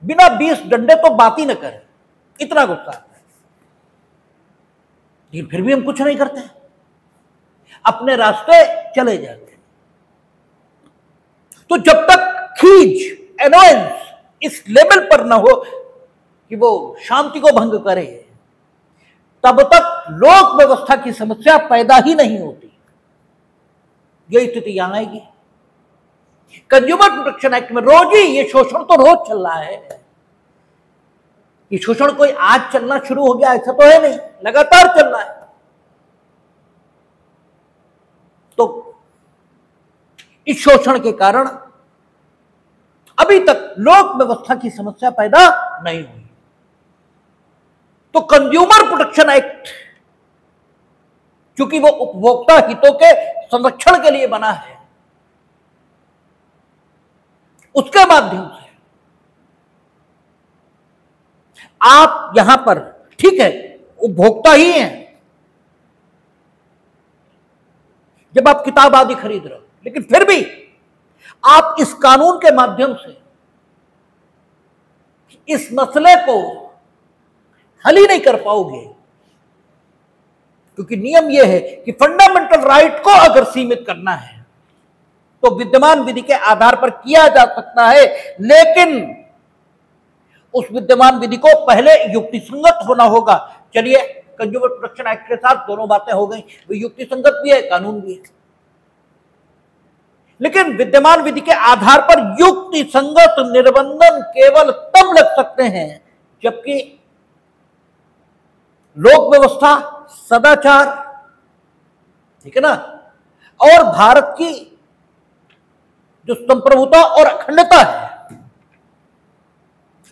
बिना 20 डंडे तो बात ही न करें, इतना गुस्सा आता है। लेकिन फिर भी हम कुछ नहीं करते, अपने रास्ते चले जाते। तो जब तक खींच, एनोयंस इस लेवल पर ना हो कि वो शांति को भंग करे, तब तक लोक व्यवस्था की समस्या पैदा ही नहीं होती। यही स्थिति यहां आएगी। कंज्यूमर प्रोटेक्शन एक्ट में रोज ही ये शोषण तो रोज चल रहा है। ये शोषण कोई आज चलना शुरू हो गया ऐसा तो है नहीं, लगातार चल रहा है। तो इस शोषण के कारण अभी तक लोक व्यवस्था की समस्या पैदा नहीं हुई। तो कंज्यूमर प्रोटेक्शन एक्ट चूंकि वो उपभोक्ता हितों के संरक्षण के लिए बना है, उसके माध्यम से आप यहां पर, ठीक है, उपभोक्ता ही हैं जब आप किताब आदि खरीद रहे हो, लेकिन फिर भी आप इस कानून के माध्यम से इस मसले को हल ही नहीं कर पाओगे, क्योंकि नियम यह है कि फंडामेंटल राइट को अगर सीमित करना है तो विद्यमान विधि के आधार पर किया जा सकता है, लेकिन उस विद्यमान विधि को पहले युक्तिसंगत होना होगा। चलिए, कंज्यूमर प्रोटेक्शन एक्ट के साथ दोनों बातें हो गई, वो युक्तिसंगत भी है, कानून भी है, लेकिन विद्यमान विधि के आधार पर युक्तिसंगत निर्बंधन केवल तब लग सकते हैं जबकि लोक व्यवस्था, सदाचार, ठीक है ना, और भारत की जो संप्रभुता और अखंडता है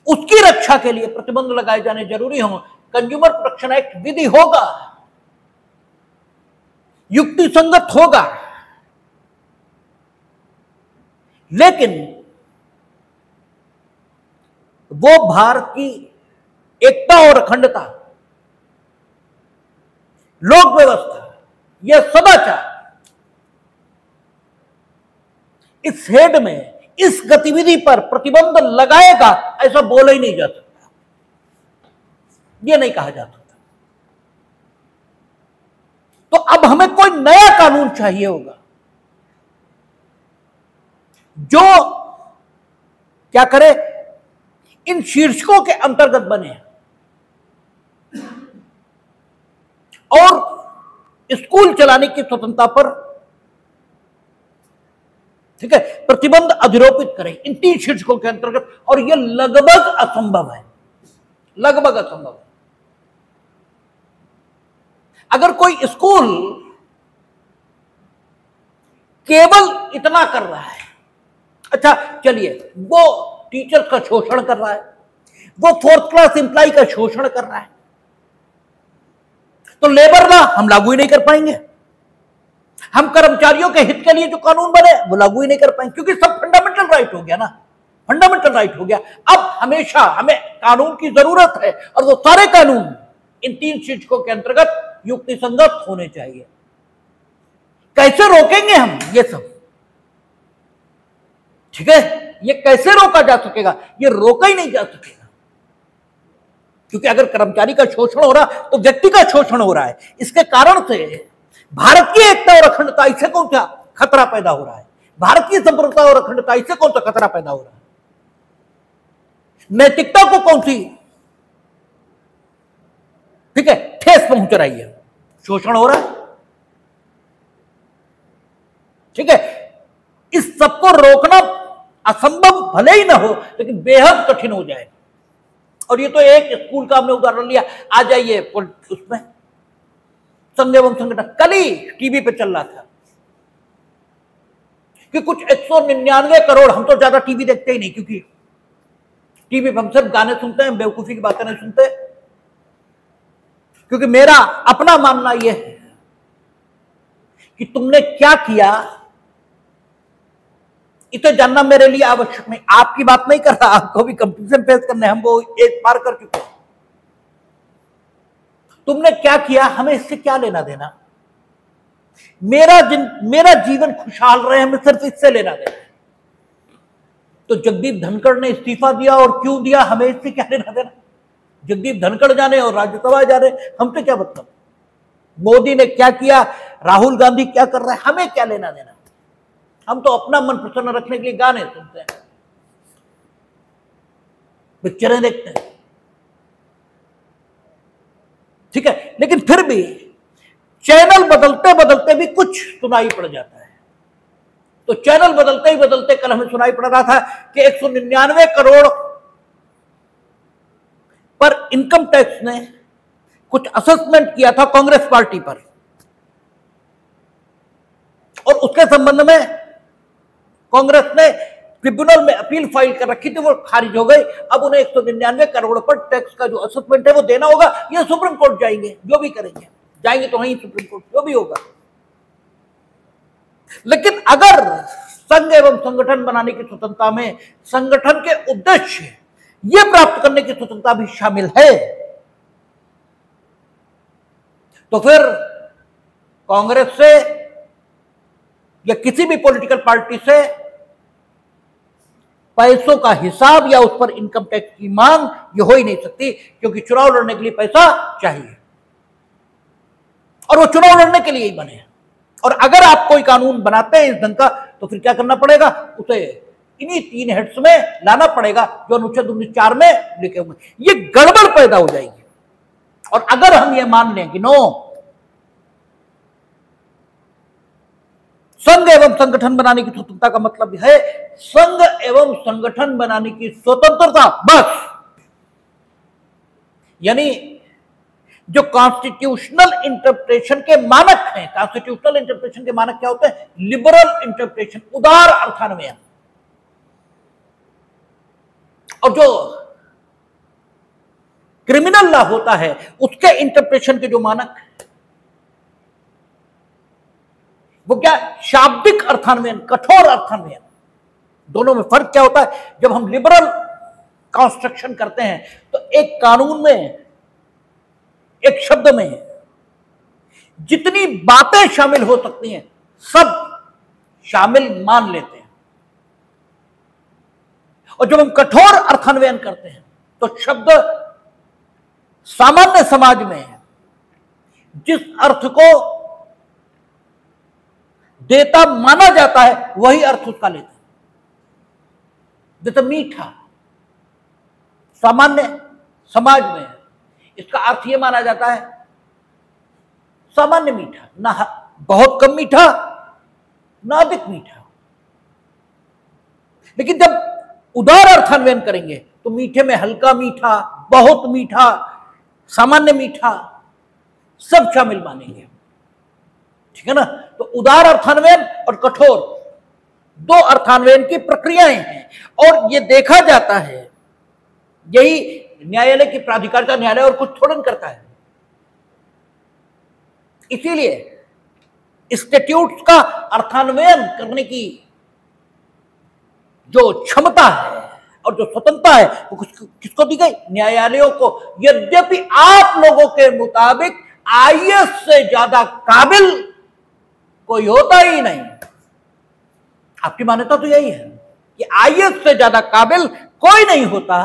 उसकी रक्षा के लिए प्रतिबंध लगाए जाने जरूरी हों। कंज्यूमर प्रोटेक्शन एक्ट विधि होगा, युक्तिसंगत होगा, लेकिन वो भारत की एकता और अखंडता, लोक व्यवस्था, यह सदाचार, इस हेड में इस गतिविधि पर प्रतिबंध लगाएगा, ऐसा बोला ही नहीं जा सकता, यह नहीं कहा जा सकता। तो अब हमें कोई नया कानून चाहिए होगा जो क्या करे, इन शीर्षकों के अंतर्गत बने और स्कूल चलाने की स्वतंत्रता पर, ठीक है, प्रतिबंध अधिरोपित करें इन 3 शीर्षकों के अंतर्गत। और यह लगभग असंभव है, लगभग असंभव है। अगर कोई स्कूल केवल इतना कर रहा है, अच्छा चलिए, वो टीचर का शोषण कर रहा है, वो 4th क्लास एम्प्लॉय का शोषण कर रहा है, तो लेबर लॉ हम लागू ही नहीं कर पाएंगे। हम कर्मचारियों के हित के लिए जो कानून बने वो लागू ही नहीं कर पाएंगे, क्योंकि सब फंडामेंटल राइट हो गया ना, फंडामेंटल राइट हो गया। अब हमेशा हमें कानून की जरूरत है और वो सारे कानून इन 3 शीर्षकों के अंतर्गत युक्तिसंगत होने चाहिए। कैसे रोकेंगे हम ये सब, ठीक है, ये कैसे रोका जा सकेगा? ये रोका ही नहीं जा सकेगा, क्योंकि अगर कर्मचारी का शोषण हो रहा तो व्यक्ति का शोषण हो रहा है। इसके कारण से भारत की एकता और अखंडता, इससे कौन सा खतरा पैदा हो रहा है? भारत की संप्रभुता और अखंडता, इससे कौन सा खतरा पैदा हो रहा है? नैतिकता को कौन सी, ठीक है, ठेस पहुंच रही है? शोषण हो रहा है, ठीक है। इस सबको रोकना असंभव भले ही ना हो, लेकिन बेहद कठिन हो जाएगा। और ये तो एक स्कूल का हमने उदाहरण लिया, आ जाइए उसमें संघ एवं संगठन, कल ही टीवी पे चल रहा था कि कुछ 199 करोड़, हम तो ज्यादा टीवी देखते ही नहीं, क्योंकि टीवी पे हम सिर्फ गाने सुनते हैं, बेवकूफी की बातें नहीं सुनते, क्योंकि मेरा अपना मानना यह है कि तुमने क्या किया इसे जानना मेरे लिए आवश्यक नहीं। आपकी बात नहीं कर रहा, आपको भी कंपटीशन फेस करने, हम वो एक पार कर चुके। तुमने क्या किया, हमें इससे क्या लेना देना? मेरा जीवन खुशहाल रहे, हमें सिर्फ इससे लेना देना। तो जगदीप धनखड़ ने इस्तीफा दिया और क्यों दिया, हमें इससे क्या लेना देना? जगदीप धनखड़ जाने और राज्यसभा जाने, हमसे क्या मतलब? मोदी ने क्या किया, राहुल गांधी क्या कर रहा है, हमें क्या लेना देना? हम तो अपना मन प्रसन्न रखने के लिए गाने सुनते हैं, पिक्चरें देखते हैं, ठीक है। लेकिन फिर भी चैनल बदलते बदलते भी कुछ सुनाई पड़ जाता है। तो चैनल बदलते ही बदलते कल हमें सुनाई पड़ रहा था कि 199 करोड़ पर इनकम टैक्स ने कुछ असेसमेंट किया था कांग्रेस पार्टी पर, और उसके संबंध में कांग्रेस ने ट्रिब्यूनल में अपील फाइल कर रखी थी, वो खारिज हो गई। अब उन्हें 199 करोड़ पर टैक्स का जो असेसमेंट है वो देना होगा। ये सुप्रीम कोर्ट जाएंगे, जो भी करेंगे, जाएंगे तो वहीं सुप्रीम कोर्ट, जो भी होगा। लेकिन अगर संघ एवं संगठन बनाने की स्वतंत्रता में संगठन के उद्देश्य ये प्राप्त करने की स्वतंत्रता भी शामिल है। तो फिर कांग्रेस से या किसी भी पॉलिटिकल पार्टी से पैसों का हिसाब या उस पर इनकम टैक्स की मांग ये हो ही नहीं सकती, क्योंकि चुनाव लड़ने के लिए पैसा चाहिए और वो चुनाव लड़ने के लिए ही बने। और अगर आप कोई कानून बनाते हैं इस ढंग का, तो फिर क्या करना पड़ेगा, उसे इन्हीं 3 हेड्स में लाना पड़ेगा जो अनुच्छेद 19(4) में लिखे हुए। ये गड़बड़ पैदा हो जाएगी। और अगर हम ये मान लें कि नो, संघ एवं संगठन बनाने की स्वतंत्रता का मतलब है संघ एवं संगठन बनाने की स्वतंत्रता, बस। यानी जो कॉन्स्टिट्यूशनल इंटरप्रिटेशन के मानक हैं, कॉन्स्टिट्यूशनल इंटरप्रिटेशन के मानक क्या होते हैं, लिबरल इंटरप्रिटेशन, उदार अर्थान्वयन। और जो क्रिमिनल लॉ होता है उसके इंटरप्रिटेशन के जो मानक, वो क्या, शाब्दिक अर्थान्वयन, कठोर अर्थान्वयन। दोनों में फर्क क्या होता है, जब हम लिबरल कंस्ट्रक्शन करते हैं तो एक कानून में, एक शब्द में जितनी बातें शामिल हो सकती हैं सब शामिल मान लेते हैं। और जब हम कठोर अर्थान्वयन करते हैं तो शब्द सामान्य समाज में जिस अर्थ को देता माना जाता है वही अर्थ उसका लेते हैं। जैसे मीठा सामान्य समाज में इसका अर्थ यह माना जाता है सामान्य मीठा, ना बहुत कम मीठा ना अधिक मीठा। लेकिन जब उदार अर्थान्वयन करेंगे तो मीठे में हल्का मीठा, बहुत मीठा, सामान्य मीठा सब शामिल मानेंगे। ठीक है ना। तो उदार अर्थान्वयन और कठोर दो अर्थान्वयन की प्रक्रियाएं हैं। और यह देखा जाता है, यही न्यायालय की प्राधिकारिता, न्यायालय और कुछ थोड़ा करता है। इसीलिए स्टैट्यूट्स का अर्थान्वयन करने की जो क्षमता है और जो स्वतंत्रता है वो किसको दी गई, न्यायालयों को। यद्यपि आप लोगों के मुताबिक आईएएस से ज्यादा काबिल कोई होता ही नहीं। आपकी मान्यता तो यही है कि आईएएस से ज्यादा काबिल कोई नहीं होता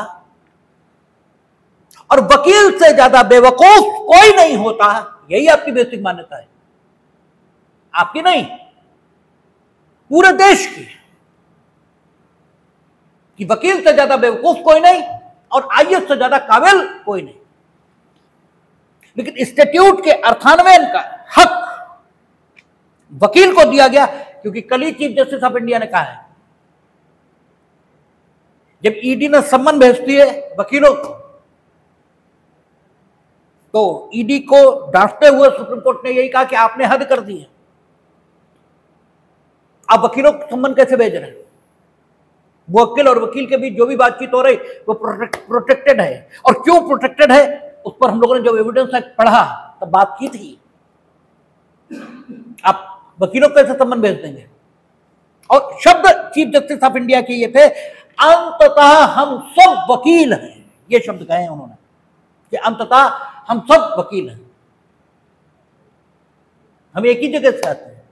और वकील से ज्यादा बेवकूफ कोई नहीं होता। यही आपकी बेसिक मान्यता है, आपकी नहीं, पूरे देश की, कि वकील से ज्यादा बेवकूफ कोई नहीं और आईएएस से ज्यादा काबिल कोई नहीं। लेकिन स्टैट्यूट के अर्थान्वयन का हक वकील को दिया गया, क्योंकि कल ही चीफ जस्टिस ऑफ इंडिया ने कहा है, जब ईडी ने सम्मन भेजती है वकीलों को, तो ईडी को डांटते हुए सुप्रीम कोर्ट ने यही कहा कि आपने हद कर दी है। आप वकीलों को सम्मन कैसे भेज रहे हैं? वकील और वकील के बीच जो भी बातचीत हो रही वो प्रोटेक्टेड है। और क्यों प्रोटेक्टेड है उस पर हम लोगों ने जब एविडेंस एक्ट पढ़ा तब बात की थी। आप वकीलों को कैसे सम्मन भेज देंगे? और शब्द चीफ जस्टिस ऑफ इंडिया के ये थे, अंततः हम सब वकील हैं। ये शब्द कहे उन्होंने कि अंततः हम सब वकील हैं, हम एक ही जगह से आते हैं,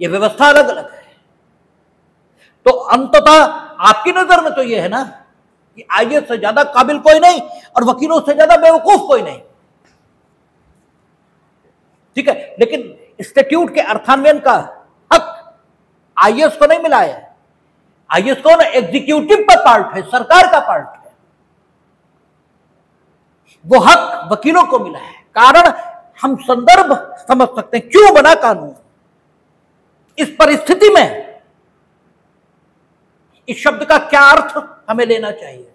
ये व्यवस्था अलग अलग है। तो अंततः आपकी नजर में तो ये है ना कि आईएएस से ज्यादा काबिल कोई नहीं और वकीलों से ज्यादा बेवकूफ कोई नहीं। ठीक है। लेकिन स्टैट्यूट के अर्थान्वयन का हक आईएएस को नहीं मिला है। आईएएस कौन है? एग्जीक्यूटिव का पार्ट है, सरकार का पार्ट है। वो हक वकीलों को मिला है। कारण हम संदर्भ समझ सकते हैं क्यों बना कानून। इस परिस्थिति में इस शब्द का क्या अर्थ हमें लेना चाहिए।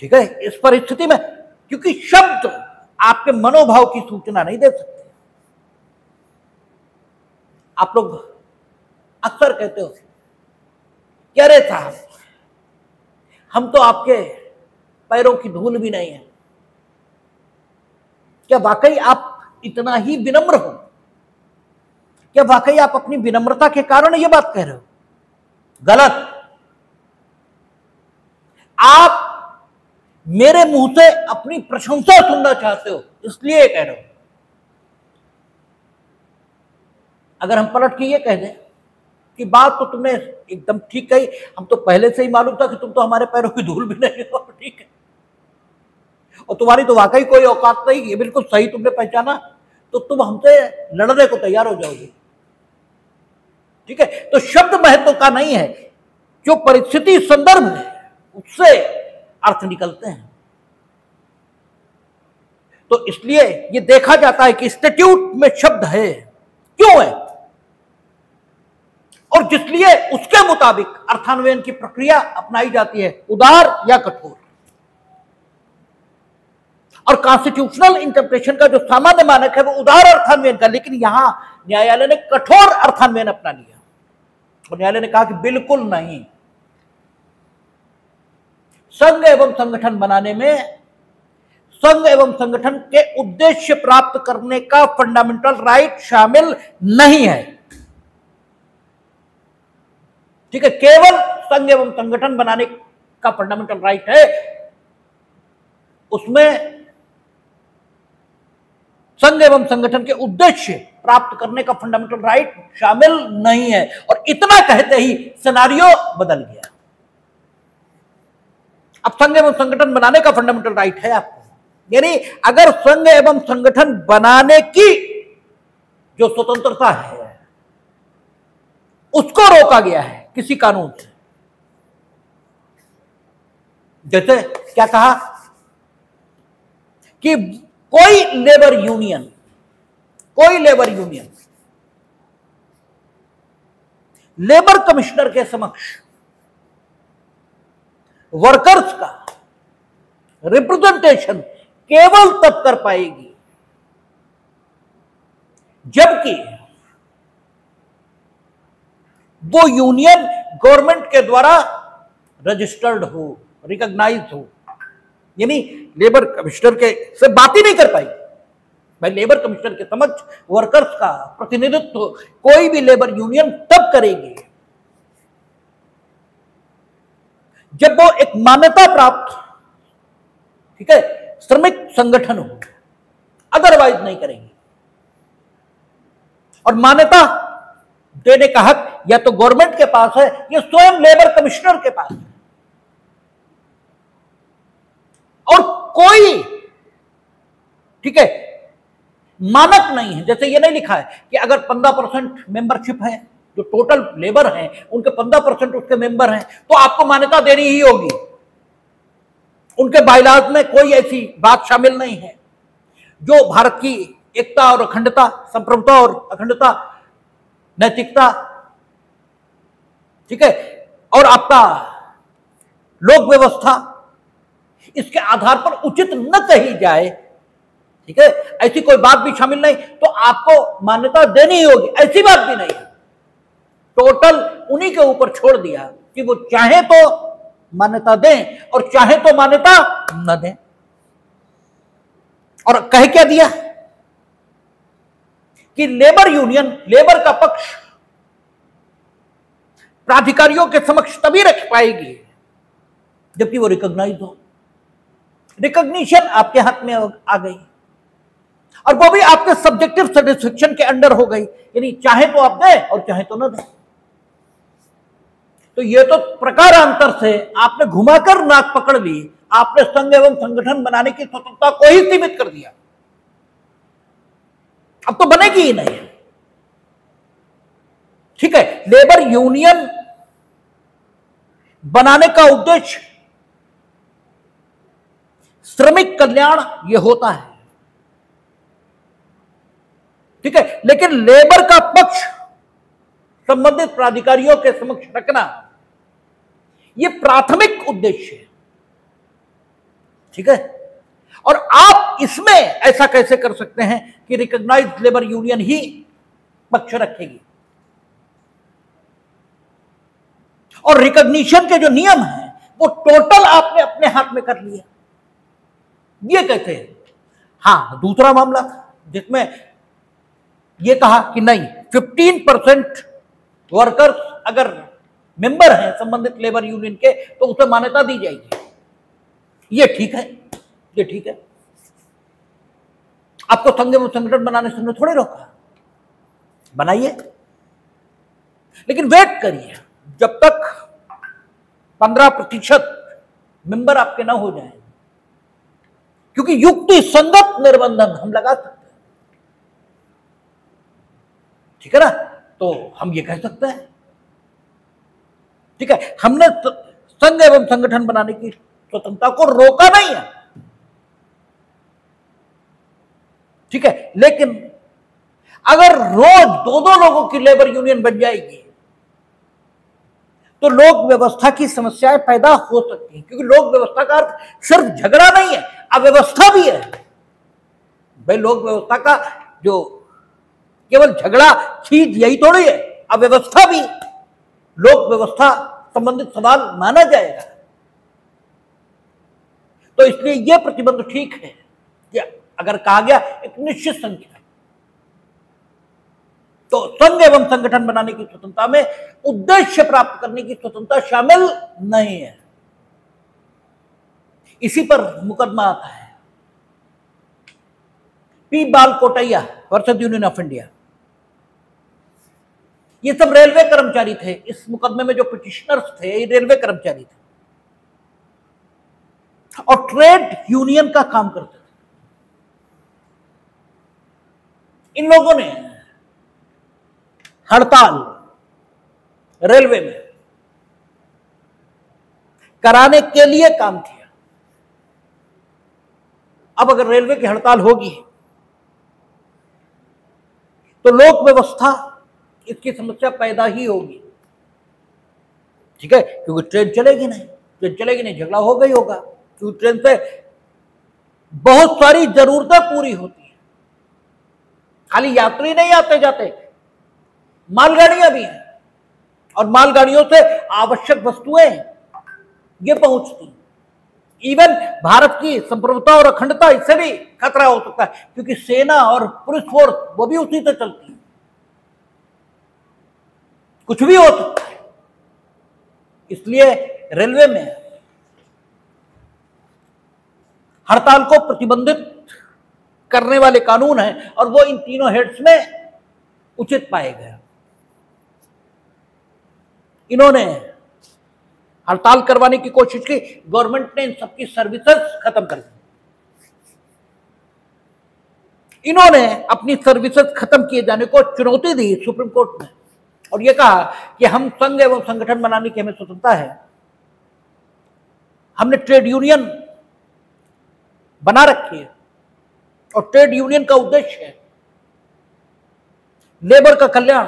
ठीक है। इस परिस्थिति में, क्योंकि शब्द आपके मनोभाव की सूचना नहीं दे सकते। आप लोग अक्सर कहते हो कि अरे साहब हम तो आपके पैरों की धूल भी नहीं है। क्या वाकई आप इतना ही विनम्र हो क्या वाकई आप अपनी विनम्रता के कारण ये बात कह रहे हो? गलत। आप मेरे मुंह से अपनी प्रशंसा सुनना चाहते हो, इसलिए कह रहे हो। अगर हम पलट के ये कह दें कि बात तो तुमने एकदम ठीक कही, हम तो पहले से ही मालूम था कि तुम तो हमारे पैरों की धूल भी नहीं हो, ठीक है, और तुम्हारी तो वाकई कोई औकात नहीं, ये बिल्कुल सही तुमने पहचाना, तो तुम हमसे लड़ने को तैयार हो जाओगे, ठीक है। तो शब्द महत्व का नहीं है, जो परिस्थिति संदर्भ है उससे अर्थ निकलते हैं। तो इसलिए ये देखा जाता है कि इंस्टीट्यूट में शब्द है, क्यों है, और जिसलिए उसके मुताबिक अर्थान्वयन की प्रक्रिया अपनाई जाती है, उदार या कठोर। और कॉन्स्टिट्यूशनल इंटरप्रिटेशन का जो सामान्य मानक है वो उदार अर्थान्वयन का, लेकिन यहां न्यायालय ने कठोर अर्थान्वयन अपना लिया, और न्यायालय ने कहा कि बिल्कुल नहीं, संघ एवं संगठन बनाने में संघ एवं संगठन के उद्देश्य प्राप्त करने का फंडामेंटल राइट शामिल नहीं है, ठीक है। केवल संघ एवं संगठन बनाने का फंडामेंटल राइट है, उसमें संघ एवं संगठन के उद्देश्य प्राप्त करने का फंडामेंटल राइट शामिल नहीं है। और इतना कहते ही सिनारियो बदल गया। अब संघ एवं संगठन बनाने का फंडामेंटल राइट है आपको, यानी अगर संघ एवं संगठन बनाने की जो स्वतंत्रता है उसको रोका गया है किसी कानून से, जैसे क्या कहा कि कोई लेबर यूनियन लेबर कमिश्नर के समक्ष वर्कर्स का रिप्रेजेंटेशन केवल तब कर पाएगी जबकि वो यूनियन गवर्नमेंट के द्वारा रजिस्टर्ड हो, रिकॉग्नाइज हो। यानी लेबर कमिश्नर के से बात ही नहीं कर पाई भाई, लेबर कमिश्नर के समक्ष वर्कर्स का प्रतिनिधित्व कोई भी लेबर यूनियन तब करेगी जब वो एक मान्यता प्राप्त, ठीक है, श्रमिक संगठन हो, अदरवाइज नहीं करेंगे। और मान्यता देने का हक या तो गवर्नमेंट के पास है या स्वयं लेबर कमिश्नर के पास है। और कोई, ठीक है, मानक नहीं है, जैसे ये नहीं लिखा है कि अगर 15% मेंबरशिप है, जो टोटल लेबर हैं उनके 15% उसके मेंबर हैं, तो आपको मान्यता देनी ही होगी। उनके बायलॉज में कोई ऐसी बात शामिल नहीं है जो भारत की एकता और अखंडता, संप्रभुता और अखंडता, नैतिकता, ठीक है, और आपका लोक व्यवस्था, इसके आधार पर उचित न कही जाए, ठीक है, ऐसी कोई बात भी शामिल नहीं, तो आपको मान्यता देनी ही होगी, ऐसी बात भी नहीं है। टोटल उन्हीं के ऊपर छोड़ दिया कि वो चाहे तो मान्यता दें और चाहे तो मान्यता न दें। और कह क्या दिया कि लेबर यूनियन, लेबर का पक्ष प्राधिकारियों के समक्ष तभी रख पाएगी जबकि वो रिकॉग्नाइज हो। रिकॉग्निशन आपके हाथ में आ गई, और वो भी आपके सब्जेक्टिव सेटिस्फेक्शन के अंडर हो गई, यानी चाहे तो आप दें और चाहे तो न दें। तो ये तो प्रकारांतर से आपने घुमाकर नाक पकड़ ली, आपने संघ एवं संगठन बनाने की स्वतंत्रता को ही सीमित कर दिया, अब तो बनेगी ही नहीं, ठीक है। लेबर यूनियन बनाने का उद्देश्य श्रमिक कल्याण यह होता है, ठीक है, लेकिन लेबर का पक्ष संबंधित प्राधिकारियों के समक्ष रखना यह प्राथमिक उद्देश्य है, ठीक है। और आप इसमें ऐसा कैसे कर सकते हैं कि रिकॉग्नाइज्ड लेबर यूनियन ही पक्ष रखेगी? और रिकॉग्निशन के जो नियम हैं वो टोटल आपने अपने हाथ में कर लिया, ये कहते हैं। हां, दूसरा मामला जिसमें ये कहा कि नहीं, 15% वर्कर्स अगर मेंबर हैं संबंधित लेबर यूनियन के तो उसे मान्यता दी जाएगी। ये ठीक है, ये ठीक है। आपको संघ एवं संगठन बनाने से थोड़े रोका, बनाइए, लेकिन वेट करिए जब तक 15% मेंबर आपके ना हो जाए, क्योंकि युक्ति संगत निर्बंधन हम लगा सकते हैं, ठीक है ना। तो हम ये कह सकते हैं, ठीक है, हमने संघ एवं संगठन बनाने की स्वतंत्रता को रोका नहीं है, ठीक है। लेकिन अगर रोज दो दो लोगों की लेबर यूनियन बन जाएगी तो लोक व्यवस्था की समस्याएं पैदा हो सकती हैं, क्योंकि लोक व्यवस्था का अर्थ सिर्फ झगड़ा नहीं है, अव्यवस्था भी है। भाई लोक व्यवस्था का जो केवल झगड़ा चीज यही थोड़ी है, अव्यवस्था भी लोक व्यवस्था संबंधित सवाल माना जाएगा। तो इसलिए यह प्रतिबंध ठीक है कि अगर कहा गया एक निश्चित संख्या, तो संघ एवं संगठन बनाने की स्वतंत्रता में उद्देश्य प्राप्त करने की स्वतंत्रता शामिल नहीं है। इसी पर मुकदमा आता है पी बाल Kotaiah versus union of India. ये सब रेलवे कर्मचारी थे, इस मुकदमे में जो पिटिशनर्स थे ये रेलवे कर्मचारी थे और ट्रेड यूनियन का काम करते थे। इन लोगों ने हड़ताल रेलवे में कराने के लिए काम किया। अब अगर रेलवे की हड़ताल होगी तो लोक व्यवस्था इसकी समस्या पैदा ही होगी, ठीक है, क्योंकि ट्रेन चलेगी नहीं, ट्रेन चलेगी नहीं, झगड़ा होगा ही होगा, क्योंकि ट्रेन से बहुत सारी जरूरतें पूरी होती है। खाली यात्री नहीं आते जाते, मालगाड़ियां भी हैं और मालगाड़ियों से आवश्यक वस्तुएं ये पहुंचती। इवन भारत की संप्रभुता और अखंडता इससे भी खतरा हो सकता है, क्योंकि सेना और पुलिस फोर्स वो भी उसी से चलती है, कुछ भी हो सकता है। इसलिए रेलवे में हड़ताल को प्रतिबंधित करने वाले कानून हैं और वो इन तीनों हेड्स में उचित पाए गए। इन्होंने हड़ताल करवाने की कोशिश की, गवर्नमेंट ने इन सबकी सर्विसेज खत्म कर दी। इन्होंने अपनी सर्विसेज खत्म किए जाने को चुनौती दी सुप्रीम कोर्ट में और यह कहा कि हम संघ एवं संगठन बनाने की हमें स्वतंत्रता है, हमने ट्रेड यूनियन बना रखी है और ट्रेड यूनियन का उद्देश्य है लेबर का कल्याण,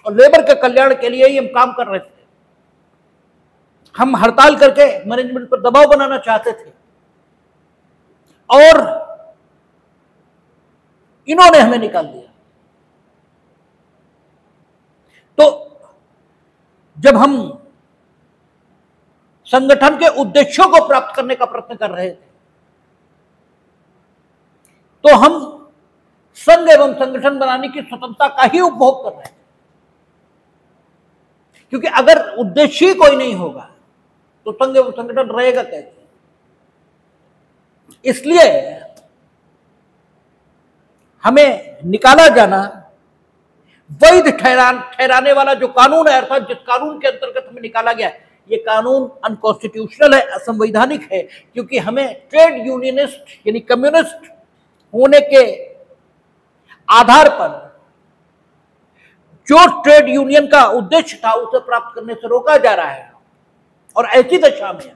और लेबर के कल्याण के लिए ही हम काम कर रहे थे। हम हड़ताल करके मैनेजमेंट पर दबाव बनाना चाहते थे और इन्होंने हमें निकाल दिया। तो जब हम संगठन के उद्देश्यों को प्राप्त करने का प्रयत्न कर रहे थे तो हम संघ एवं संगठन बनाने की स्वतंत्रता का ही उपभोग कर रहे थे, क्योंकि अगर उद्देश्य ही कोई नहीं होगा तो संघ एवं संगठन रहेगा कैसे। इसलिए हमें निकाला जाना वैध ठहराने वाला जो कानून है, अर्थात जिस कानून के अंतर्गत हमें निकाला गया, ये कानून अनकॉन्स्टिट्यूशनल है, असंवैधानिक है, क्योंकि हमें ट्रेड यूनियनिस्ट यानी कम्युनिस्ट होने के आधार पर जो ट्रेड यूनियन का उद्देश्य था उसे प्राप्त करने से रोका जा रहा है। और ऐसी दशा में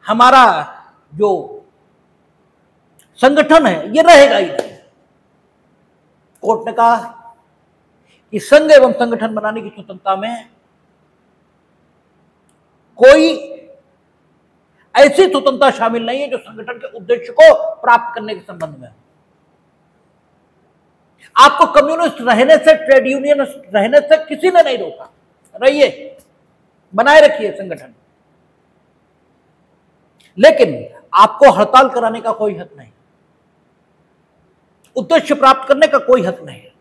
हमारा जो संगठन है ये रहेगा ही नहीं। कोर्ट ने कहा कि संघ एवं संगठन बनाने की स्वतंत्रता में कोई ऐसी स्वतंत्रता शामिल नहीं है जो संगठन के उद्देश्य को प्राप्त करने के संबंध में। आपको कम्युनिस्ट रहने से, ट्रेड यूनियन रहने से किसी ने नहीं रोका, रहिए, बनाए रखिए संगठन, लेकिन आपको हड़ताल कराने का कोई हक नहीं। उद्देश्य प्राप्त करने का कोई हक नहीं है,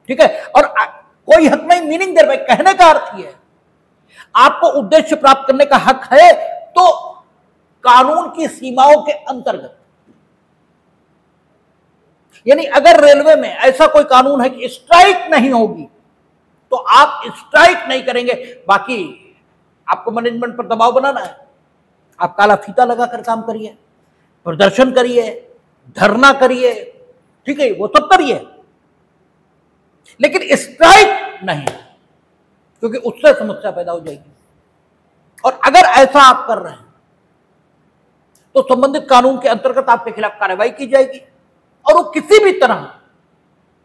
ठीक है। और कोई हक नहीं मीनिंग देर भाई, कहने का अर्थ यह है आपको उद्देश्य प्राप्त करने का हक है तो कानून की सीमाओं के अंतर्गत, यानी अगर रेलवे में ऐसा कोई कानून है कि स्ट्राइक नहीं होगी तो आप स्ट्राइक नहीं करेंगे। बाकी आपको मैनेजमेंट पर दबाव बनाना है, आप काला फीता लगाकर काम करिए, प्रदर्शन करिए, धरना करिए, ठीक है, वो सब करिए, लेकिन स्ट्राइक नहीं, क्योंकि उससे समस्या पैदा हो जाएगी। और अगर ऐसा आप कर रहे हैं तो संबंधित कानून के अंतर्गत आपके खिलाफ कार्रवाई की जाएगी और वो किसी भी तरह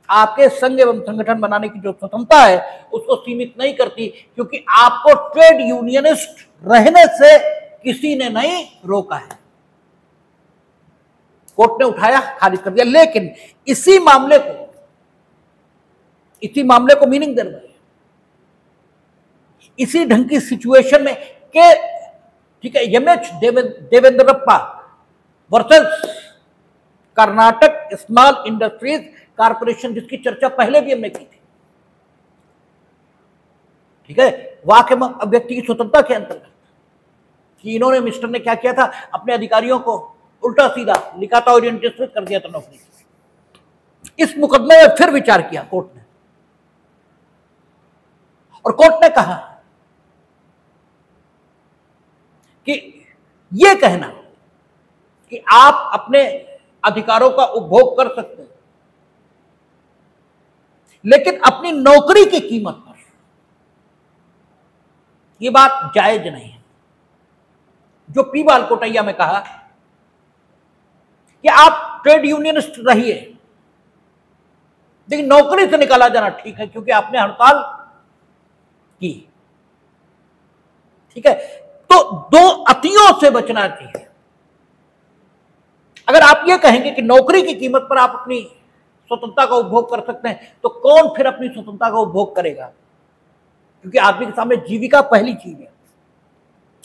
आपके संघ एवं संगठन बनाने की जो स्वतंत्रता है उसको सीमित नहीं करती, क्योंकि आपको ट्रेड यूनियनिस्ट रहने से किसी ने नहीं रोका है। कोर्ट ने उठाया, खारिज कर दिया, लेकिन इसी मामले को मीनिंग दे रहा है, इसी ढंग की सिचुएशन में के, ठीक है, MH Devendrappa versus Karnataka small industries corporation, जिसकी चर्चा पहले भी हमने की थी, ठीक है, वाक एवं अभिव्यक्ति की स्वतंत्रता के अंतर्गत कि इन्होंने मिस्टर ने क्या किया था, अपने अधिकारियों को उल्टा सीधा लिखा था, ओरिएंटेशन कर दिया था नौकरी। इस मुकदमे में फिर विचार किया कोर्ट ने, और कोर्ट ने कहा कि यह कहना कि आप अपने अधिकारों का उपभोग कर सकते हैं लेकिन अपनी नौकरी की कीमत पर, यह बात जायज नहीं है। जो पी बालकोटैया में कहा कि आप ट्रेड यूनियनिस्ट रहिए लेकिन नौकरी से निकाला जाना ठीक है क्योंकि आपने हड़ताल की, ठीक है। तो दो अतियों से बचना चाहिए। अगर आप ये कहेंगे कि नौकरी की कीमत पर आप अपनी स्वतंत्रता का उपभोग कर सकते हैं तो कौन फिर अपनी स्वतंत्रता का उपभोग करेगा, क्योंकि आदमी के सामने जीविका पहली चीज है।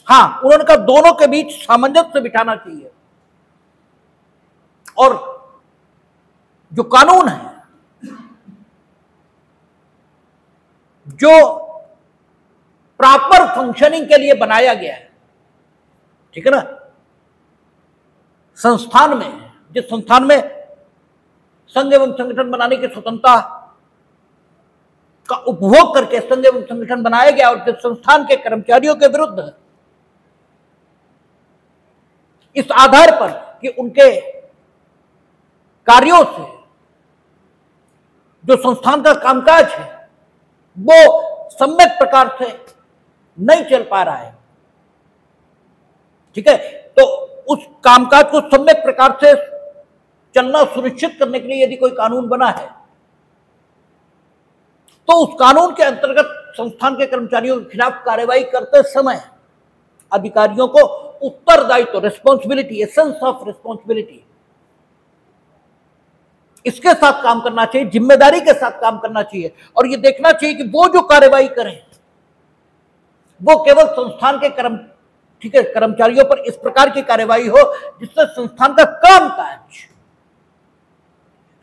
हां, उन्होंने कहा दोनों के बीच सामंजस्य बिठाना चाहिए, और जो कानून है जो प्रॉपर फंक्शनिंग के लिए बनाया गया है, ठीक है ना, संस्थान में, जिस संस्थान में संघ एवं संगठन बनाने की स्वतंत्रता का उपभोग करके संघ एवं संगठन बनाया गया और जिस संस्थान के कर्मचारियों के विरुद्ध इस आधार पर कि उनके कार्यों से जो संस्थान का कामकाज है वो सम्यक प्रकार से नहीं चल पा रहा है, ठीक है, तो उस कामकाज को सम्यक प्रकार से चलना सुनिश्चित करने के लिए यदि कोई कानून बना है तो उस कानून के अंतर्गत संस्थान के कर्मचारियों के खिलाफ कार्रवाई करते समय अधिकारियों को उत्तरदायित्व, रिस्पॉन्सिबिलिटी, एसेंस ऑफ रिस्पॉन्सिबिलिटी, इसके साथ काम करना चाहिए, जिम्मेदारी के साथ काम करना चाहिए, और यह देखना चाहिए कि वो जो कार्रवाई करें वो केवल संस्थान के कर्मचारियों पर इस प्रकार की कार्रवाई हो जिससे संस्थान का कामकाज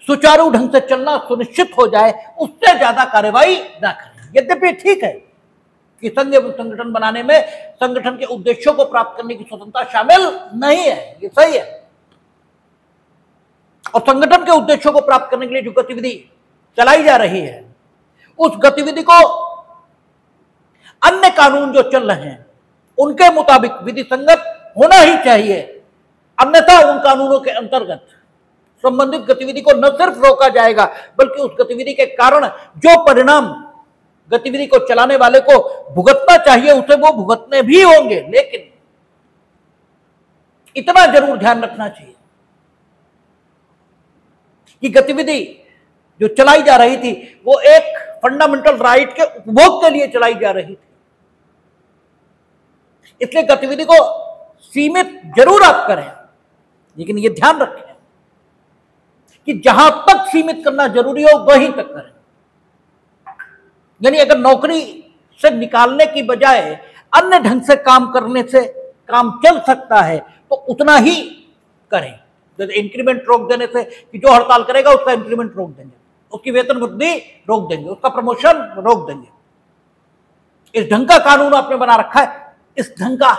सुचारू ढंग से चलना सुनिश्चित हो जाए, उससे ज्यादा कार्रवाई ना करें। यद्यपि ठीक है कि संघ एवं संगठन बनाने में संगठन के उद्देश्यों को प्राप्त करने की स्वतंत्रता शामिल नहीं है, ये सही है, और संगठन के उद्देश्यों को प्राप्त करने के लिए जो गतिविधि चलाई जा रही है उस गतिविधि को अन्य कानून जो चल रहे हैं उनके मुताबिक विधि संगत होना ही चाहिए, अन्यथा उन कानूनों के अंतर्गत संबंधित गतिविधि को न सिर्फ रोका जाएगा बल्कि उस गतिविधि के कारण जो परिणाम गतिविधि को चलाने वाले को भुगतना चाहिए उसे वो भुगतने भी होंगे। लेकिन इतना जरूर ध्यान रखना चाहिए कि गतिविधि जो चलाई जा रही थी वो एक फंडामेंटल राइट के उपभोग के लिए चलाई जा रही थी, इसलिए गतिविधि को सीमित जरूर आप करें, लेकिन यह ध्यान रखें कि जहां तक सीमित करना जरूरी हो वहीं तक करें। यानी अगर नौकरी से निकालने की बजाय अन्य ढंग से काम करने से काम चल सकता है तो उतना ही करें, जैसे इंक्रीमेंट रोक देने से कि जो हड़ताल करेगा उसका इंक्रीमेंट रोक देंगे, उसकी वेतन वृद्धि रोक देंगे, उसका प्रमोशन रोक देंगे। इस ढंग का कानून आपने बना रखा है, इस ढंग का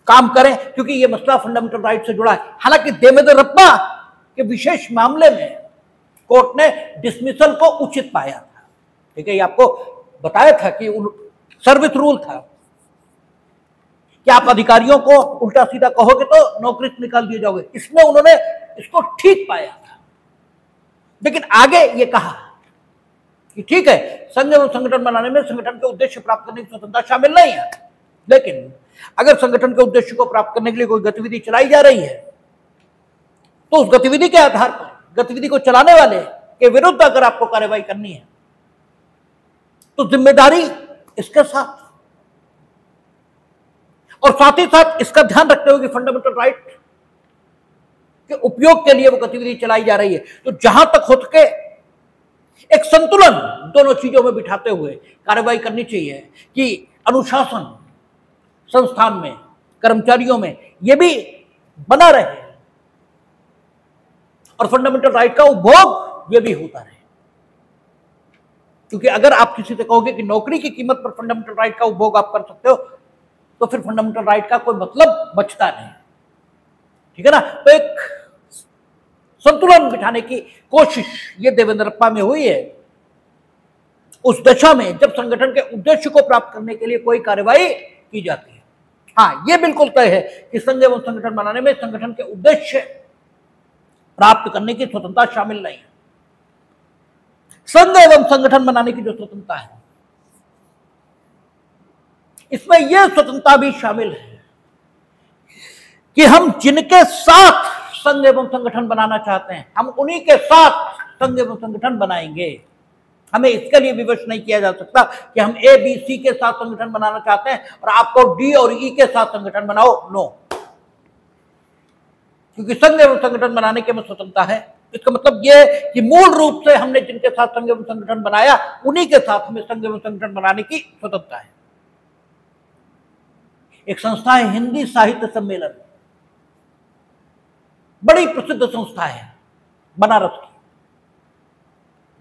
काम करें, क्योंकि ये मसला फंडामेंटल राइट से जुड़ा है। हालांकि देवेंद्रप्पा के विशेष मामले में कोर्ट ने डिसमिसल को उचित पाया था। ठीक है, ये आपको बताया था कि सर्विस रूल था कि आप अधिकारियों को उल्टा सीधा कहोगे तो नौकरी से निकाल दिए जाओगे, इसमें उन्होंने इसको ठीक पाया था। लेकिन आगे ये कहा कि ठीक है, संघ एवं संगठन बनाने में संगठन के उद्देश्य प्राप्त करने की स्वतंत्रता शामिल नहीं है, लेकिन अगर संगठन के उद्देश्य को प्राप्त करने के लिए कोई गतिविधि चलाई जा रही है तो उस गतिविधि के आधार पर गतिविधि को चलाने वाले के विरुद्ध अगर आपको कार्रवाई करनी है तो जिम्मेदारी इसके साथ, और साथ ही साथ इसका ध्यान रखते हुए कि फंडामेंटल राइट के उपयोग के लिए वो गतिविधि चलाई जा रही है, तो जहां तक हो सके एक संतुलन दोनों चीजों में बिठाते हुए कार्रवाई करनी चाहिए कि अनुशासन संस्थान में, कर्मचारियों में ये भी बना रहे और फंडामेंटल राइट का उपभोग ये भी होता रहे। क्योंकि अगर आप किसी से कहोगे कि नौकरी की कीमत पर फंडामेंटल राइट का उपभोग आप कर सकते हो, तो फिर फंडामेंटल राइट का कोई मतलब बचता नहीं। ठीक है ना, तो एक संतुलन बिठाने की कोशिश ये देवेंद्रप्पा में हुई है, उस दशा में जब संगठन के उद्देश्य को प्राप्त करने के लिए कोई कार्रवाई की जाती है। हाँ, ये बिल्कुल तय है कि संघ एवं संगठन बनाने में संगठन के उद्देश्य प्राप्त करने की स्वतंत्रता शामिल नहीं है। संघ एवं संगठन बनाने की जो स्वतंत्रता है इसमें यह स्वतंत्रता भी शामिल है कि हम जिनके साथ संघ एवं संगठन बनाना चाहते हैं हम उन्हीं के साथ संघ एवं संगठन बनाएंगे। हमें इसके लिए विवश नहीं किया जा सकता कि हम ए बी सी के साथ संगठन बनाना चाहते हैं और आपको डी और ई के साथ संगठन बनाओ, नो। क्योंकि संघ एवं संगठन बनाने के में स्वतंत्रता है, इसका मतलब यह कि मूल रूप से हमने जिनके साथ संघ एवं संगठन बनाया उन्हीं के साथ हमें संघ एवं संगठन बनाने की स्वतंत्रता है। एक संस्था है हिंदी साहित्य सम्मेलन, बड़ी प्रसिद्ध संस्था है बनारस की,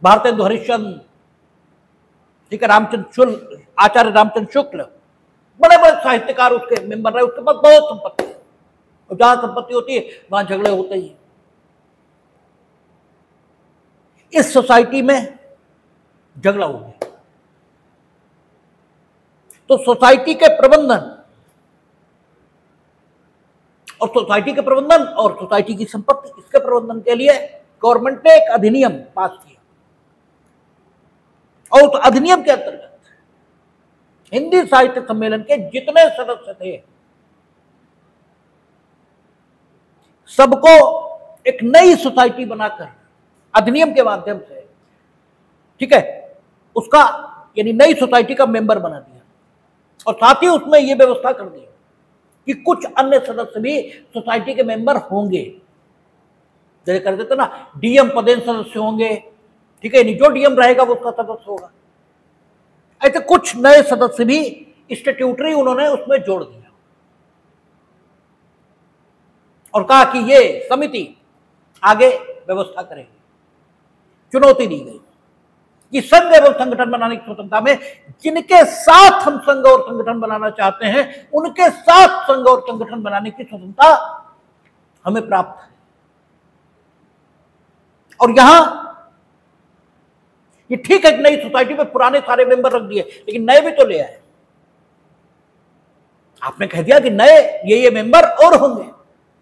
भारतेंदु हरिश्चंद्र, ठीक है, रामचंद्र शुक्ल, आचार्य रामचंद्र शुक्ल, बड़े बड़े साहित्यकार उसके मेंबर रहे। उसके पास बहुत संपत्ति है और जहां संपत्ति होती है वहां झगड़े होते ही। इस सोसाइटी में झगड़ा हो गया तो सोसाइटी के प्रबंधन और सोसाइटी की संपत्ति, इसके प्रबंधन के लिए गवर्नमेंट ने एक अधिनियम पास किया और उस अधिनियम के अंतर्गत हिंदी साहित्य सम्मेलन के जितने सदस्य थे सबको एक नई सोसाइटी बनाकर अधिनियम के माध्यम से, ठीक है, उसका यानी नई सोसाइटी का मेंबर बना दिया और साथ ही उसमें यह व्यवस्था कर दी कि कुछ अन्य सदस्य भी सोसाइटी के मेंबर होंगे। जैसे कर देते ना, डीएम पदेन सदस्य होंगे, ठीक है, नहीं जो डीएम रहेगा वो उसका सदस्य होगा। ऐसे कुछ नए सदस्य भी स्टैट्यूटरी उन्होंने उसमें जोड़ दिया और कहा कि ये समिति आगे व्यवस्था करेगी। चुनौती दी गई कि संघ एवं संगठन बनाने की स्वतंत्रता में जिनके साथ हम संघ और संगठन बनाना चाहते हैं उनके साथ संघ और संगठन बनाने की स्वतंत्रता हमें प्राप्त है। और यहां ये ठीक है, नई सोसाइटी में पुराने सारे मेंबर रख दिए, लेकिन नए भी तो ले आए। आपने कह दिया कि नए ये मेंबर और होंगे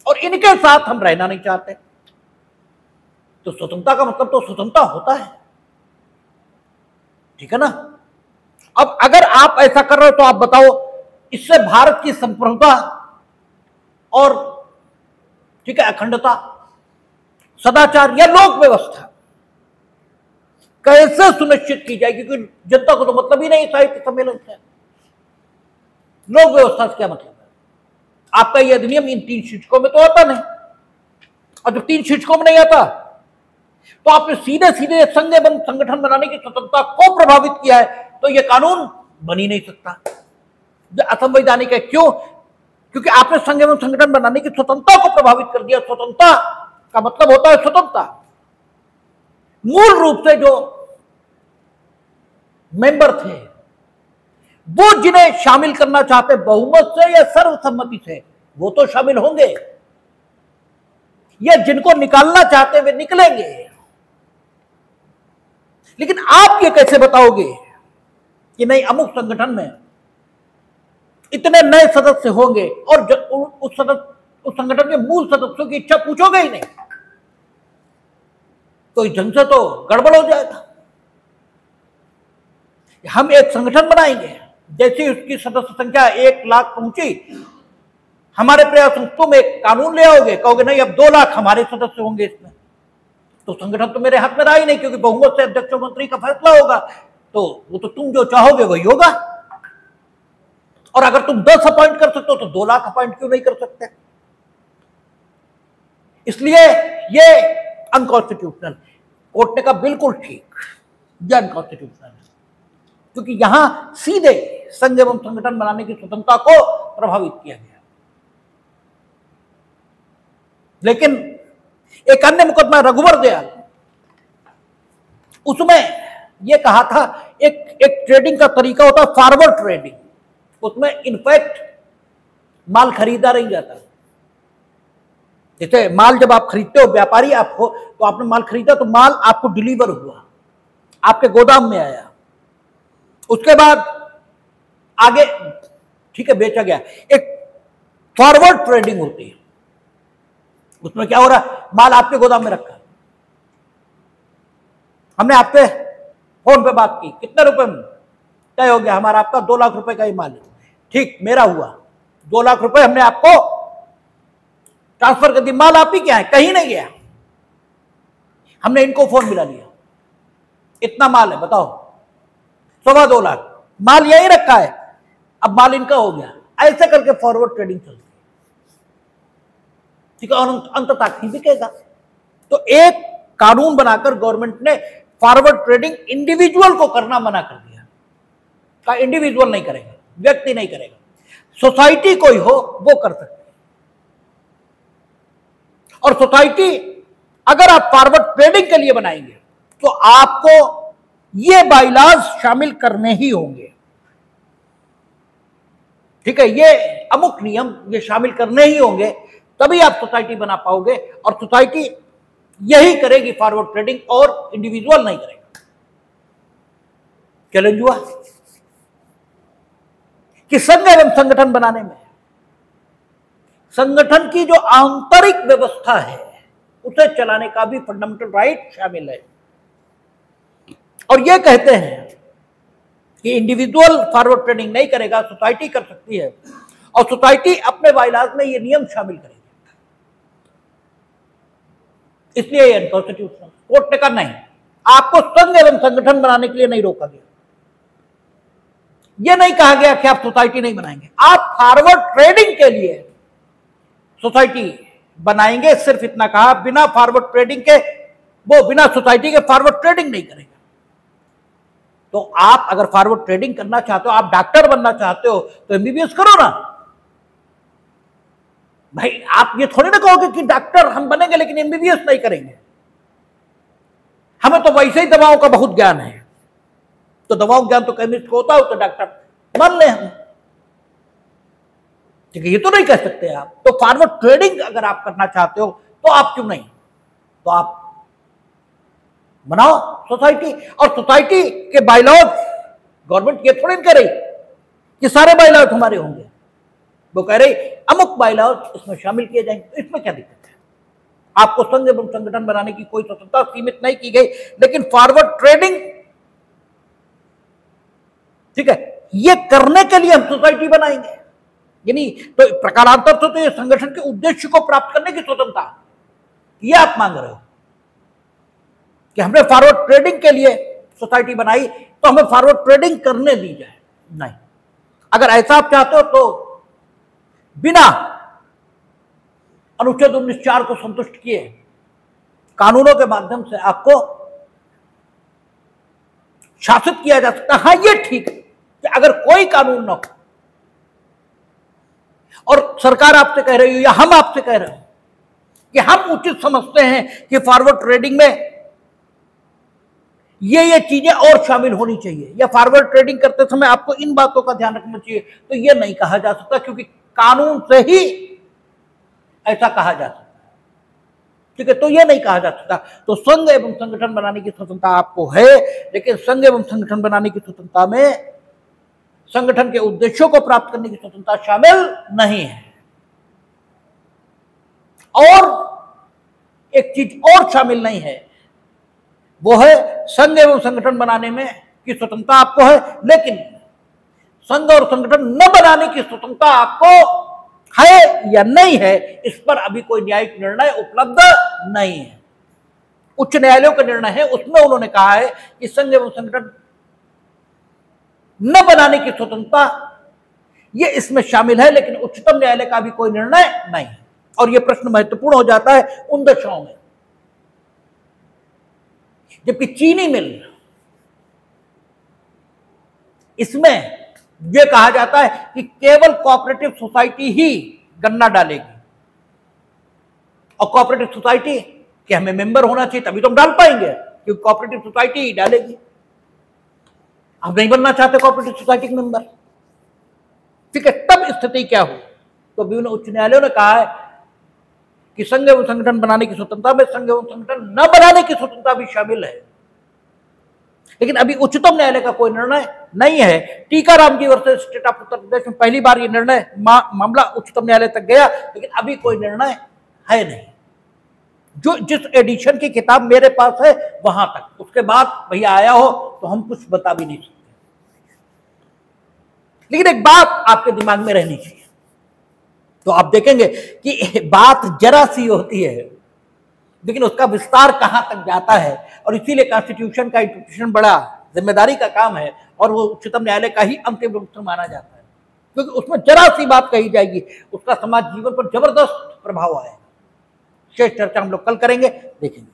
और इनके साथ हम रहना नहीं चाहते, तो स्वतंत्रता का मतलब तो स्वतंत्रता होता है, ठीक है ना। अब अगर आप ऐसा कर रहे हो तो आप बताओ इससे भारत की संप्रभुता और, ठीक है, अखंडता, सदाचार या लोक व्यवस्था कैसे सुनिश्चित की जाएगी? क्योंकि जनता को तो मतलब ही नहीं साहित्य सम्मेलन से, लोक व्यवस्था से क्या मतलब है? आपका यह अधिनियम इन 3 शीर्षकों में तो आता नहीं, और जब 3 शीर्षकों में नहीं आता तो आपने सीधे सीधे संघ एवं संगठन बनाने की स्वतंत्रता को प्रभावित किया है, तो यह कानून बन ही नहीं सकता। असंवैधानिक है। क्यों? क्योंकि आपने संघ एवं संगठन बनाने की स्वतंत्रता को प्रभावित कर दिया। स्वतंत्रता का मतलब होता है स्वतंत्रता। मूल रूप से जो मेंबर थे वो जिन्हें शामिल करना चाहते बहुमत से या सर्वसम्मति से वो तो शामिल होंगे, या जिनको निकालना चाहते वे निकलेंगे। लेकिन आप ये कैसे बताओगे कि नहीं अमुक संगठन में इतने नए सदस्य होंगे और उस संगठन के मूल सदस्यों की इच्छा पूछोगे ही नहीं, तो इस ढंग से तो गड़बड़ हो जाएगा। हम एक संगठन बनाएंगे, जैसे उसकी सदस्य संख्या 1 लाख पहुंची, हमारे प्रयास तुम एक कानून ले आओगे, कहोगे नहीं अब 2 लाख हमारे सदस्य होंगे इसमें, तो संगठन तो मेरे हाथ में रहा ही नहीं, क्योंकि बहुमत से अध्यक्ष और मंत्री का फैसला होगा, तो वो तो तुम जो चाहोगे वही होगा। और अगर तुम 10 अपॉइंट कर सकते हो तो 2 लाख अपॉइंट क्यों नहीं कर सकते? इसलिए ये अनकॉन्स्टिट्यूशनल। कोर्ट ने कहा बिल्कुल ठीक, ये अनकॉन्स्टिट्यूशनल है, क्योंकि यहां सीधे संघ एवं संगठन बनाने की स्वतंत्रता को प्रभावित किया गया। लेकिन एक अन्य मुकदमा रघुवर दयाल, उसमें यह कहा था एक ट्रेडिंग का तरीका होता है फॉरवर्ड ट्रेडिंग, उसमें इनफैक्ट माल खरीदा नहीं जाता। जैसे माल जब आप खरीदते हो, व्यापारी आप हो, तो आपने माल खरीदा तो माल आपको डिलीवर हुआ, आपके गोदाम में आया, उसके बाद आगे ठीक है बेचा गया। एक फॉरवर्ड ट्रेडिंग होती है, उसमें क्या हो रहा है, माल आपके गोदाम में रखा, हमने आपसे फोन पे बात की, कितने रुपए में तय हो गया, हमारा आपका 2 लाख रुपए का ही माल है, ठीक मेरा हुआ 2 लाख रुपए हमने आपको ट्रांसफर कर दी, माल आप ही क्या है, कहीं नहीं गया, हमने इनको फोन मिला लिया, इतना माल है बताओ, 2.25 लाख, माल यही रखा है, अब माल इनका हो गया। ऐसे करके फॉरवर्ड ट्रेडिंग चलती है, ठीक है, और अंततः कहीं बिकेगा। तो एक कानून बनाकर गवर्नमेंट ने फॉरवर्ड ट्रेडिंग इंडिविजुअल को करना मना कर दिया, का इंडिविजुअल नहीं करेगा, व्यक्ति नहीं करेगा, सोसाइटी कोई हो वो कर सकते। और सोसाइटी अगर आप फॉरवर्ड ट्रेडिंग के लिए बनाएंगे तो आपको ये बाइलॉज शामिल करने ही होंगे, ठीक है, ये अमुक नियम ये शामिल करने ही होंगे, तभी आप सोसाइटी बना पाओगे। और सोसाइटी यही करेगी फॉरवर्ड ट्रेडिंग, और इंडिविजुअल नहीं करेगा। चैलेंज हुआ कि संघ एवं संगठन बनाने में संगठन की जो आंतरिक व्यवस्था है उसे चलाने का भी फंडामेंटल राइट शामिल है। और यह कहते हैं कि इंडिविजुअल फॉरवर्ड ट्रेडिंग नहीं करेगा, सोसाइटी कर सकती है, और सोसाइटी अपने बाइलॉज में ये नियम शामिल करेगी, इसलिए ये अनकॉन्स्टिट्यूशनल। कोर्ट ने कहा नहीं, आपको संघ एवं संगठन बनाने के लिए नहीं रोका गया, यह नहीं कहा गया कि आप सोसाइटी नहीं बनाएंगे, आप फॉरवर्ड ट्रेडिंग के लिए सोसाइटी बनाएंगे, सिर्फ इतना कहा, बिना फॉरवर्ड ट्रेडिंग के वो बिना सोसाइटी के फॉरवर्ड ट्रेडिंग नहीं करेगा। तो आप अगर फॉरवर्ड ट्रेडिंग करना चाहते हो, आप डॉक्टर बनना चाहते हो तो एमबीबीएस करो ना भाई। आप ये थोड़ी ना कहोगे कि डॉक्टर हम बनेंगे लेकिन एमबीबीएस नहीं करेंगे, हमें तो वैसे ही दवाओं का बहुत ज्ञान है, तो दवाओं ज्ञान तो केमिस्ट को होता हो, तो डॉक्टर मान ले हम, ठीक है, ये तो नहीं कह सकते आप। तो फॉरवर्ड ट्रेडिंग अगर आप करना चाहते हो तो आप क्यों नहीं, तो आप बनाओ सोसाइटी। और सोसाइटी के बायलॉज गवर्नमेंट ये थोड़ी कह रही कि सारे बायलॉज हमारे होंगे, वो कह रही अमुक बायलॉज इसमें शामिल किए जाएंगे, तो इसमें क्या दिक्कत है? आपको संघ एवं संगठन बनाने की कोई स्वतंत्रता सीमित नहीं की गई, लेकिन फॉरवर्ड ट्रेडिंग, ठीक है, ये करने के लिए हम सोसाइटी बनाएंगे, यानी तो प्रकारांतर तो ये संगठन के उद्देश्य को प्राप्त करने की स्वतंत्रता ये आप मांग रहे हो कि हमने फॉरवर्ड ट्रेडिंग के लिए सोसाइटी बनाई तो हमें फॉरवर्ड ट्रेडिंग करने दी जाए। नहीं, अगर ऐसा आप चाहते हो तो बिना अनुच्छेद 19(4) को संतुष्ट किए कानूनों के माध्यम से आपको शासित किया जा सकता है। हाँ, ये ठीक है कि अगर कोई कानून न हो और सरकार आपसे कह रही हो या हम आपसे कह रहे हो कि हम उचित समझते हैं कि फॉरवर्ड ट्रेडिंग में ये चीजें और शामिल होनी चाहिए, या फॉरवर्ड ट्रेडिंग करते समय आपको इन बातों का ध्यान रखना चाहिए, तो ये नहीं कहा जा सकता, क्योंकि कानून से ही ऐसा कहा जा सकता है। ठीक है, तो ये नहीं कहा जा सकता। तो संघ एवं संगठन बनाने की स्वतंत्रता आपको है, लेकिन संघ एवं संगठन बनाने की स्वतंत्रता में संगठन के उद्देश्यों को प्राप्त करने की स्वतंत्रता शामिल नहीं है। और एक चीज और शामिल नहीं है, वो है संघ एवं संगठन बनाने में की स्वतंत्रता आपको है, लेकिन संघ और संगठन न बनाने की स्वतंत्रता आपको है या नहीं है, इस पर अभी कोई न्यायिक निर्णय उपलब्ध नहीं है। उच्च न्यायालयों का निर्णय है, उसमें उन्होंने कहा है कि संघ एवं संगठन न बनाने की स्वतंत्रता ये इसमें शामिल है, लेकिन उच्चतम न्यायालय का भी कोई निर्णय नहीं है। और यह प्रश्न महत्वपूर्ण हो जाता है उन दशाओं में जबकि चीनी मिल, इसमें यह कहा जाता है कि केवल कोऑपरेटिव सोसाइटी ही गन्ना डालेगी, और कोऑपरेटिव सोसाइटी के हमें मेंबर होना चाहिए तभी तो हम डाल पाएंगे, क्योंकि कोऑपरेटिव सोसाइटी ही डालेगी। हम नहीं बनना चाहते कोऑपरेटिव सोसाइटी के मेंबर, ठीक है। तब स्थिति क्या हो, तो विभिन्न उच्च न्यायालयों ने कहा है कि संघ एवं संगठन बनाने की स्वतंत्रता में संघ एवं संगठन न बनाने की स्वतंत्रता भी शामिल है, लेकिन अभी उच्चतम न्यायालय का कोई निर्णय नहीं है। टीकाराम जी versus state of Uttar Pradesh में पहली बार ये निर्णय मामला उच्चतम न्यायालय तक गया, लेकिन अभी कोई निर्णय है नहीं। जो जिस एडिशन की किताब मेरे पास है वहां तक, उसके बाद भैया आया हो तो हम कुछ बता भी नहीं सकते। लेकिन एक बात आपके दिमाग में रहनी चाहिए, तो आप देखेंगे कि बात जरा सी होती है, लेकिन उसका विस्तार कहां तक जाता है, और इसीलिए कॉन्स्टिट्यूशन का इंटरप्रिटेशन बड़ा जिम्मेदारी का काम है, और वो उच्चतम न्यायालय का ही अंतिम रूप से माना जाता है, क्योंकि उसमें जरा सी बात कही जाएगी, उसका समाज जीवन पर जबरदस्त प्रभाव आएगा। शेष चर्चा हम लोग कल करेंगे, देखेंगे।